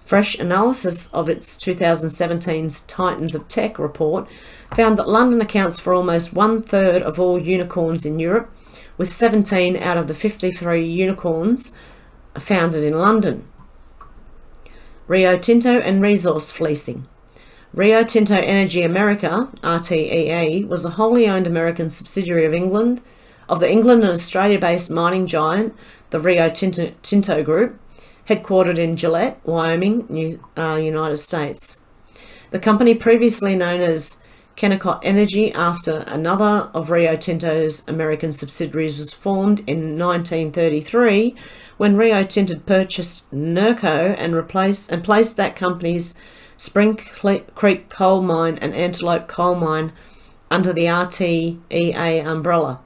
Fresh analysis of its 2017's Titans of Tech report found that London accounts for almost 1/3 of all unicorns in Europe, with 17 out of the 53 unicorns founded in London. Rio Tinto and resource fleecing. Rio Tinto Energy America, RTEA, was a wholly owned American subsidiary of the England and Australia-based mining giant, the Rio Tinto Group, headquartered in Gillette, Wyoming, United States. The company, previously known as Kennecott Energy after another of Rio Tinto's American subsidiaries, was formed in 1933 when Rio Tinto purchased Nurco and placed that company's Spring Creek coal mine and Antelope coal mine under the RTEA umbrella.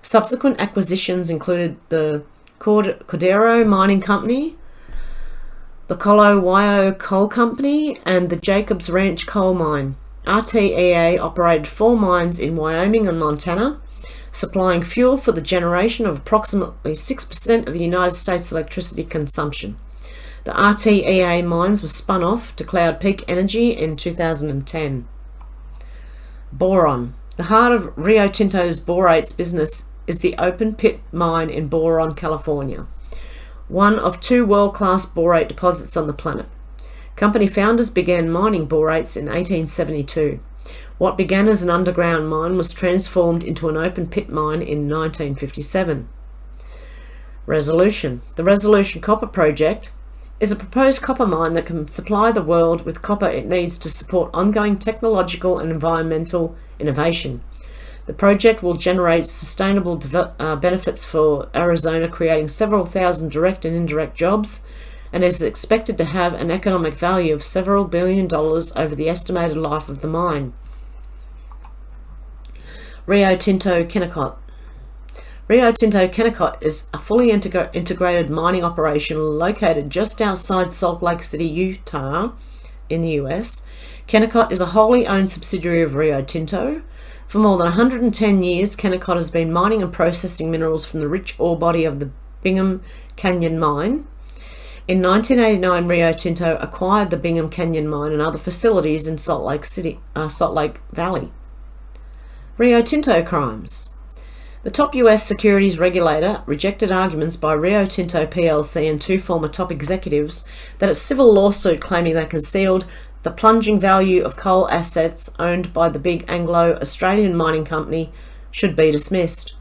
Subsequent acquisitions included the Cordero Mining Company, the Colo-Wyo Coal Company, and the Jacobs Ranch Coal Mine. RTEA operated 4 mines in Wyoming and Montana, supplying fuel for the generation of approximately 6% of the United States electricity consumption. The RTEA mines were spun off to Cloud Peak Energy in 2010. Boron. The heart of Rio Tinto's borates business is the open pit mine in Boron, California, one of 2 world-class borate deposits on the planet. Company founders began mining borates in 1872. What began as an underground mine was transformed into an open pit mine in 1957. Resolution. The Resolution Copper Project is a proposed copper mine that can supply the world with copper it needs to support ongoing technological and environmental innovation. The project will generate sustainable benefits for Arizona, creating several thousand direct and indirect jobs, and is expected to have an economic value of several $1 billion over the estimated life of the mine. Rio Tinto Kennecott. Rio Tinto Kennecott is a fully integrated mining operation located just outside Salt Lake City, Utah, in the US. Kennecott is a wholly owned subsidiary of Rio Tinto. For more than 110 years, Kennecott has been mining and processing minerals from the rich ore body of the Bingham Canyon Mine. In 1989, Rio Tinto acquired the Bingham Canyon Mine and other facilities in Salt Lake Valley. Rio Tinto crimes. The top US securities regulator rejected arguments by Rio Tinto plc and 2 former top executives that its civil lawsuit claiming they concealed the plunging value of coal assets owned by the big Anglo-Australian mining company should be dismissed.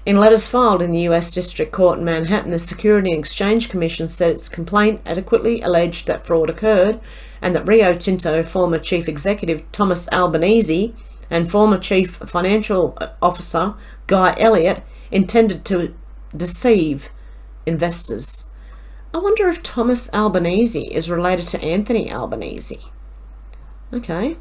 In letters filed in the US District Court in Manhattan, the Securities and Exchange Commission said its complaint adequately alleged that fraud occurred and that Rio Tinto former Chief Executive Thomas Albanese and former Chief Financial Officer Guy Elliott intended to deceive investors. I wonder if Thomas Albanese is related to Anthony Albanese. Okay.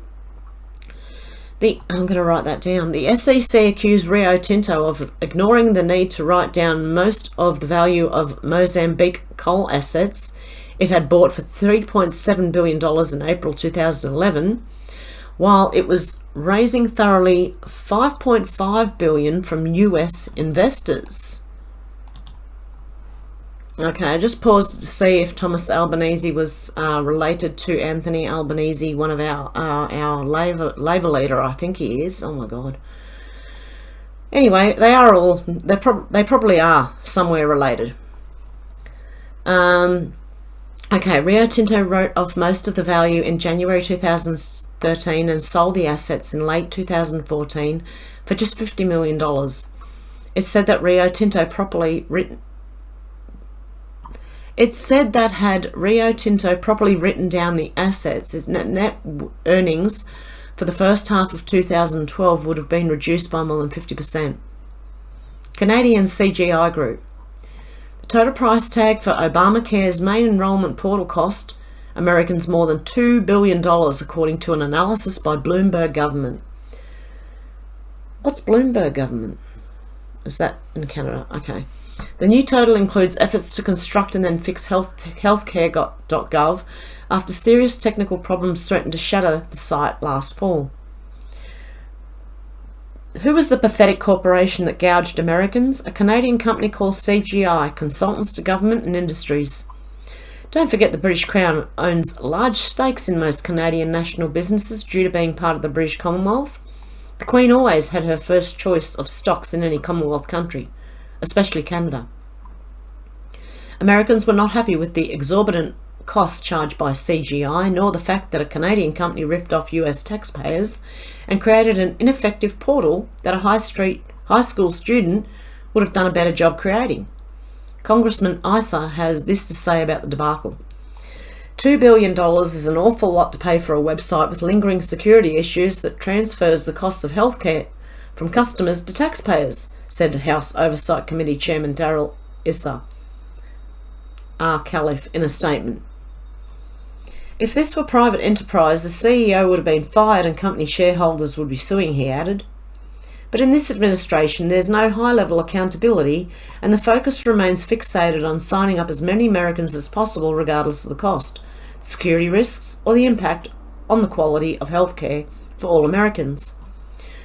I'm going to write that down. The SEC accused Rio Tinto of ignoring the need to write down most of the value of Mozambique coal assets it had bought for $3.7 billion in April 2011, while it was raising thoroughly $5.5 billion from US investors. Okay, I just paused to see if Thomas Albanese was related to Anthony Albanese, one of our Labour leader. I think he is. Oh my God. Anyway, they probably are somewhere related. Okay, Rio Tinto wrote off most of the value in January 2013 and sold the assets in late 2014 for just $50 million. It said that Rio Tinto had Rio Tinto properly written down the assets, its net earnings for the first half of 2012 would have been reduced by more than 50%. Canadian CGI Group. The total price tag for Obamacare's main enrollment portal cost Americans more than $2 billion, according to an analysis by Bloomberg Government. What's Bloomberg Government? Is that in Canada? Okay. The new total includes efforts to construct and then fix healthcare.gov after serious technical problems threatened to shatter the site last fall. Who was the pathetic corporation that gouged Americans? A Canadian company called CGI, Consultants to Government and Industries. Don't forget the British Crown owns large stakes in most Canadian national businesses due to being part of the British Commonwealth. The Queen always had her first choice of stocks in any Commonwealth country, especially Canada. Americans were not happy with the exorbitant costs charged by CGI, nor the fact that a Canadian company ripped off US taxpayers and created an ineffective portal that a high school student would have done a better job creating. Congressman Issa has this to say about the debacle. $2 billion is an awful lot to pay for a website with lingering security issues that transfers the costs of healthcare from customers to taxpayers, said House Oversight Committee Chairman Darrell Issa Caliph in a statement. If this were private enterprise, the CEO would have been fired and company shareholders would be suing, he added. But in this administration, there's no high-level accountability, and the focus remains fixated on signing up as many Americans as possible regardless of the cost, security risks, or the impact on the quality of healthcare for all Americans.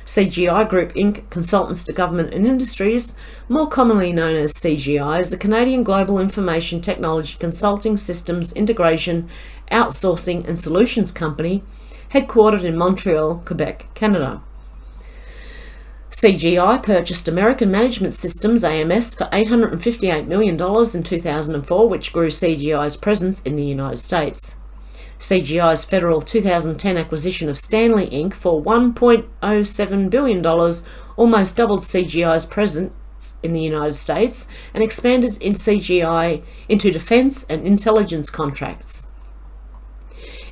CGI Group Inc., Consultants to Government and Industries, more commonly known as CGI, is a Canadian global information technology consulting, systems integration, outsourcing and solutions company headquartered in Montreal, Quebec, Canada. CGI purchased American Management Systems, AMS, for $858 million in 2004, which grew CGI's presence in the United States. CGI's federal 2010 acquisition of Stanley Inc. for $1.07 billion almost doubled CGI's presence in the United States and expanded in CGI into defence and intelligence contracts.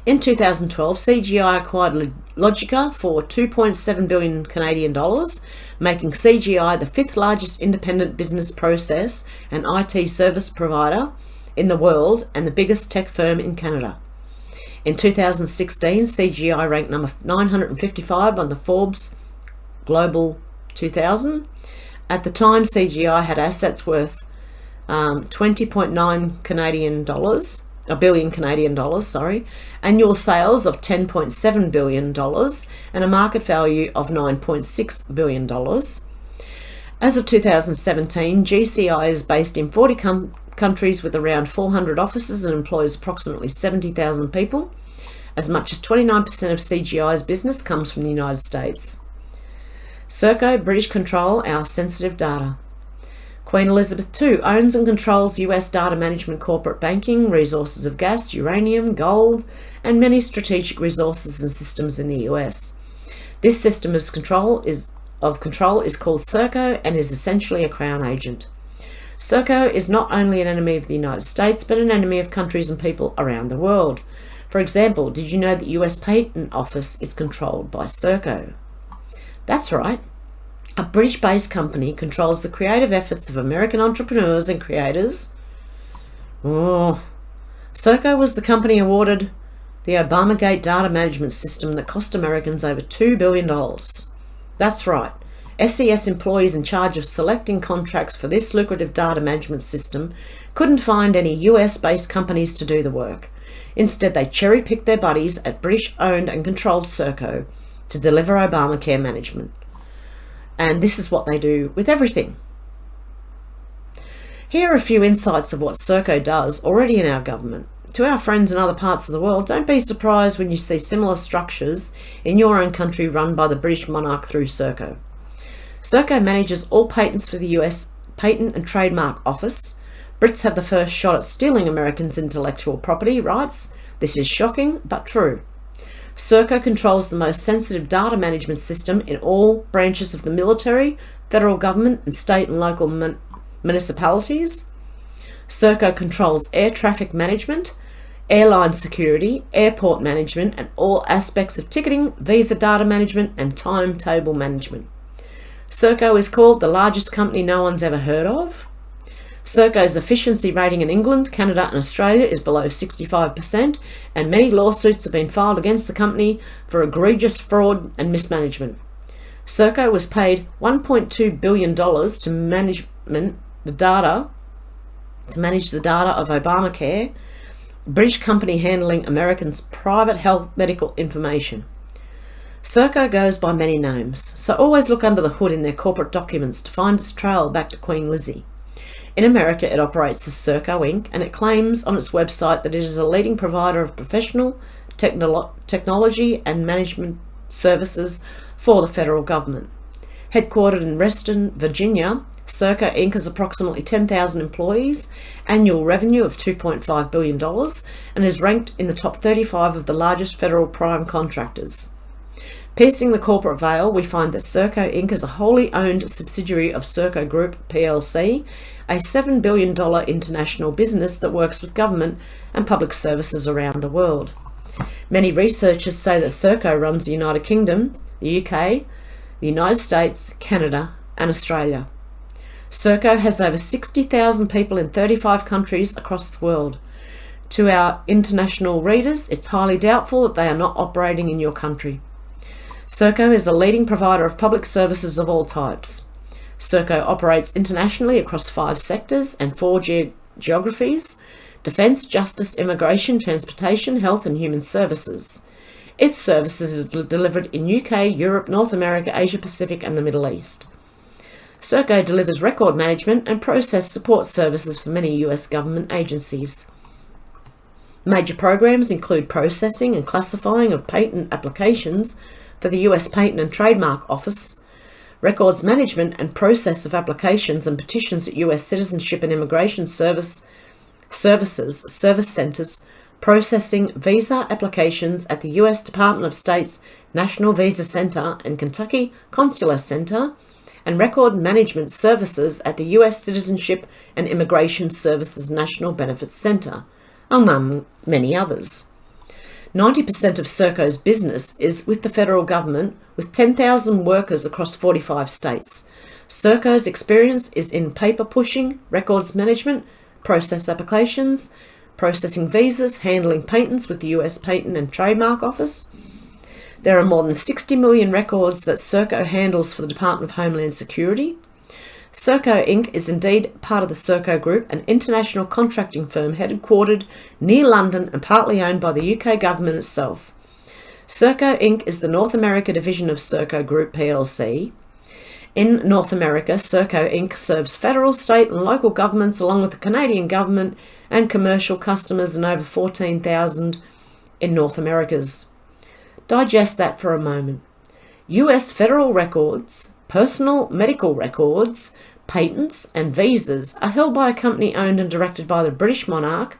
In 2012, CGI acquired Logica for $2.7 billion Canadian dollars, making CGI the fifth largest independent business process and IT service provider in the world and the biggest tech firm in Canada. In 2016, CGI ranked number 955 on the Forbes Global 2000. At the time, CGI had assets worth $20.9 billion Canadian dollars, annual sales of $10.7 billion, and a market value of $9.6 billion. As of 2017, GCI is based in 40 countries with around 400 offices and employs approximately 70,000 people. As much as 29% of CGI's business comes from the United States. Serco, British control our sensitive data. Queen Elizabeth II owns and controls US data management, corporate banking, resources of gas, uranium, gold, and many strategic resources and systems in the US. This system of control is called Serco and is essentially a Crown agent. Serco is not only an enemy of the United States, but an enemy of countries and people around the world. For example, did you know that US Patent Office is controlled by Serco? That's right. A British-based company controls the creative efforts of American entrepreneurs and creators. Serco was the company awarded the Obamagate data management system that cost Americans over $2 billion. That's right. SES employees in charge of selecting contracts for this lucrative data management system couldn't find any US-based companies to do the work. Instead, they cherry-picked their buddies at British-owned and controlled Serco to deliver Obamacare management. And this is what they do with everything. Here are a few insights of what Serco does already in our government. To our friends in other parts of the world, don't be surprised when you see similar structures in your own country run by the British monarch through Serco. Serco manages all patents for the US Patent and Trademark Office. Brits have the first shot at stealing Americans' intellectual property rights. This is shocking, but true. Serco controls the most sensitive data management system in all branches of the military, federal government, and state and local municipalities. Serco controls air traffic management, airline security, airport management, and all aspects of ticketing, visa data management, and timetable management. Serco is called the largest company no one's ever heard of. Serco's efficiency rating in England, Canada and Australia is below 65%, and many lawsuits have been filed against the company for egregious fraud and mismanagement. Serco was paid $1.2 billion to manage the data of Obamacare, a British company handling Americans' private health medical information. Serco goes by many names, so always look under the hood in their corporate documents to find its trail back to Queen Lizzie. In America, it operates as Serco Inc., and it claims on its website that it is a leading provider of professional technology and management services for the federal government. Headquartered in Reston, Virginia, Serco Inc. has approximately 10,000 employees, annual revenue of $2.5 billion, and is ranked in the top 35 of the largest federal prime contractors. Piercing the corporate veil, we find that Serco Inc. is a wholly owned subsidiary of Serco Group plc, a $7 billion international business that works with government and public services around the world. Many researchers say that Serco runs the United Kingdom, the UK, the United States, Canada, and Australia. Serco has over 60,000 people in 35 countries across the world. To our international readers, it's highly doubtful that they are not operating in your country. Serco is a leading provider of public services of all types. Serco operates internationally across 5 sectors and 4 geographies: defence, justice, immigration, transportation, health and human services. Its services are delivered in UK, Europe, North America, Asia Pacific and the Middle East. Serco delivers record management and process support services for many US government agencies. Major programs include processing and classifying of patent applications for the US Patent and Trademark Office, records management and process of applications and petitions at US Citizenship and Immigration Service centers, processing visa applications at the US Department of State's National Visa Center and Kentucky Consular Center, and record management services at the US Citizenship and Immigration Services National Benefits Center, among many others. 90% of Serco's business is with the federal government, with 10,000 workers across 45 states. Serco's experience is in paper pushing, records management, process applications, processing visas, handling patents with the US Patent and Trademark Office. There are more than 60 million records that Serco handles for the Department of Homeland Security. Serco Inc. is indeed part of the Serco Group, an international contracting firm headquartered near London and partly owned by the UK government itself. Serco Inc. is the North America division of Serco Group plc. In North America, Serco Inc. serves federal, state and local governments along with the Canadian government and commercial customers, and over 14,000 in North Americas. Digest that for a moment. US federal records, personal medical records, patents and visas are held by a company owned and directed by the British monarch.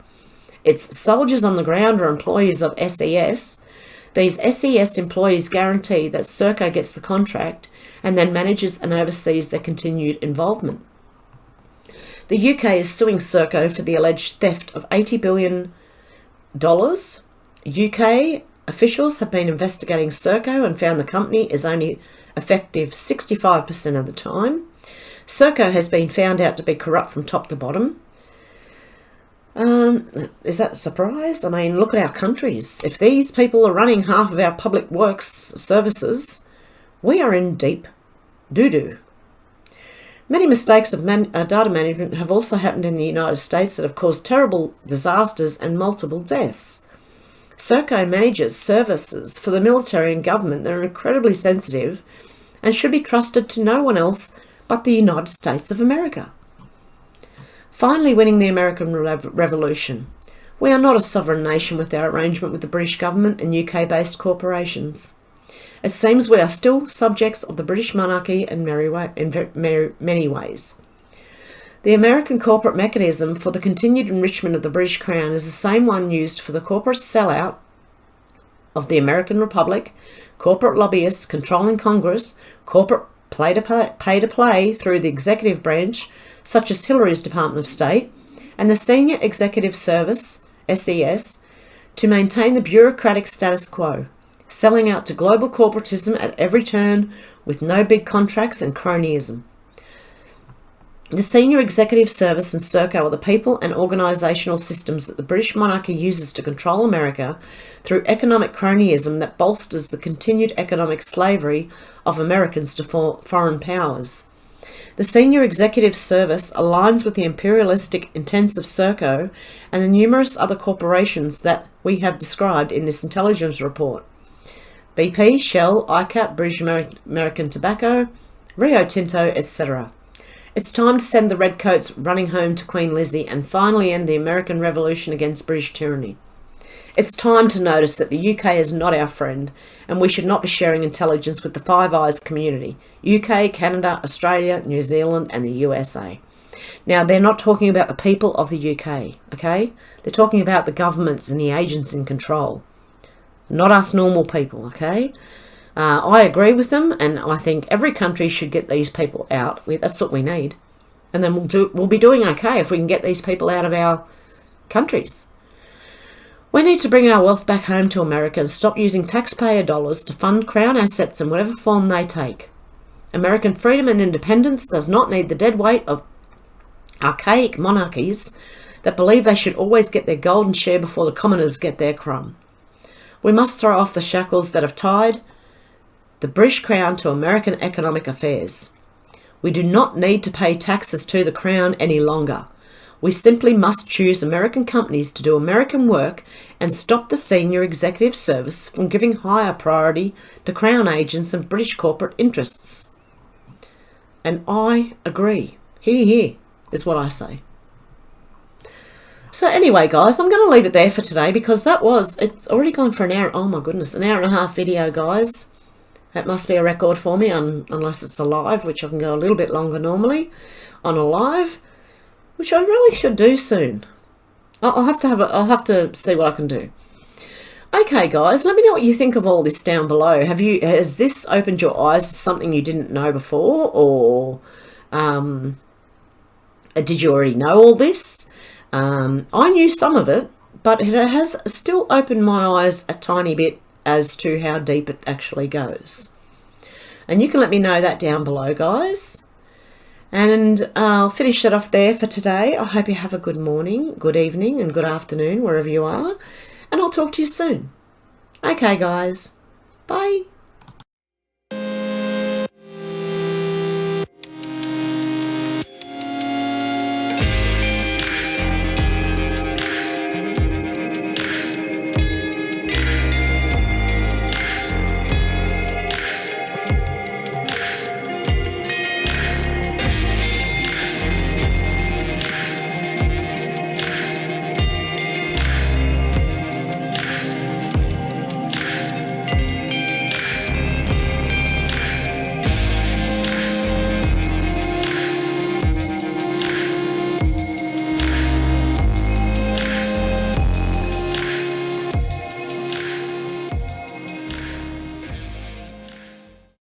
Its soldiers on the ground are employees of SES. These SES employees guarantee that Serco gets the contract and then manages and oversees their continued involvement. The UK is suing Serco for the alleged theft of $80 billion. UK officials have been investigating Serco and found the company is only effective 65% of the time. Serco has been found out to be corrupt from top to bottom. Is that a surprise? I mean, look at our countries. If these people are running half of our public works services, we are in deep doo-doo. Many mistakes of data management have also happened in the United States that have caused terrible disasters and multiple deaths. Serco manages services for the military and government that are incredibly sensitive and should be trusted to no one else but the United States of America. Finally, winning the American Revolution. We are not a sovereign nation with our arrangement with the British government and UK-based corporations. It seems we are still subjects of the British monarchy in many ways. The American corporate mechanism for the continued enrichment of the British Crown is the same one used for the corporate sellout of the American Republic, corporate lobbyists controlling Congress, corporate pay-to-play through the executive branch, such as Hillary's Department of State, and the Senior Executive Service, SES, to maintain the bureaucratic status quo, selling out to global corporatism at every turn with no big contracts and cronyism. The Senior Executive Service and Serco are the people and organisational systems that the British monarchy uses to control America through economic cronyism that bolsters the continued economic slavery of Americans to foreign powers. The Senior Executive Service aligns with the imperialistic intents of Serco and the numerous other corporations that we have described in this intelligence report. BP, Shell, ICAP, British American Tobacco, Rio Tinto, etc. It's time to send the redcoats running home to Queen Lizzie and finally end the American Revolution against British tyranny. It's time to notice that the UK is not our friend and we should not be sharing intelligence with the Five Eyes community: UK, Canada, Australia, New Zealand and the USA. Now, they're not talking about the people of the UK, okay? They're talking about the governments and the agents in control, not us normal people, okay? I agree with them, and I think every country should get these people out. That's what we need. And then we'll be doing okay if we can get these people out of our countries. We need to bring our wealth back home to America and stop using taxpayer dollars to fund Crown assets in whatever form they take. American freedom and independence does not need the dead weight of archaic monarchies that believe they should always get their golden share before the commoners get their crumb. We must throw off the shackles that have tied the British Crown to American economic affairs. We do not need to pay taxes to the Crown any longer. We simply must choose American companies to do American work and stop the senior executive service from giving higher priority to Crown agents and British corporate interests. And I agree. Hear, hear, is what I say. So anyway, guys, I'm going to leave it there for today because it's already gone for an hour. Oh my goodness, an hour and a half video, guys. That must be a record for me, unless it's a live, which I can go a little bit longer normally on a live, which I really should do soon. I'll have to see what I can do. Okay, guys, let me know what you think of all this down below. Has this opened your eyes to something you didn't know before, or did you already know all this? I knew some of it, but it has still opened my eyes a tiny bit as to how deep it actually goes. And you can let me know that down below, guys. And I'll finish that off there for today. I hope you have a good morning, good evening, and good afternoon, wherever you are. And I'll talk to you soon. Okay, guys. Bye.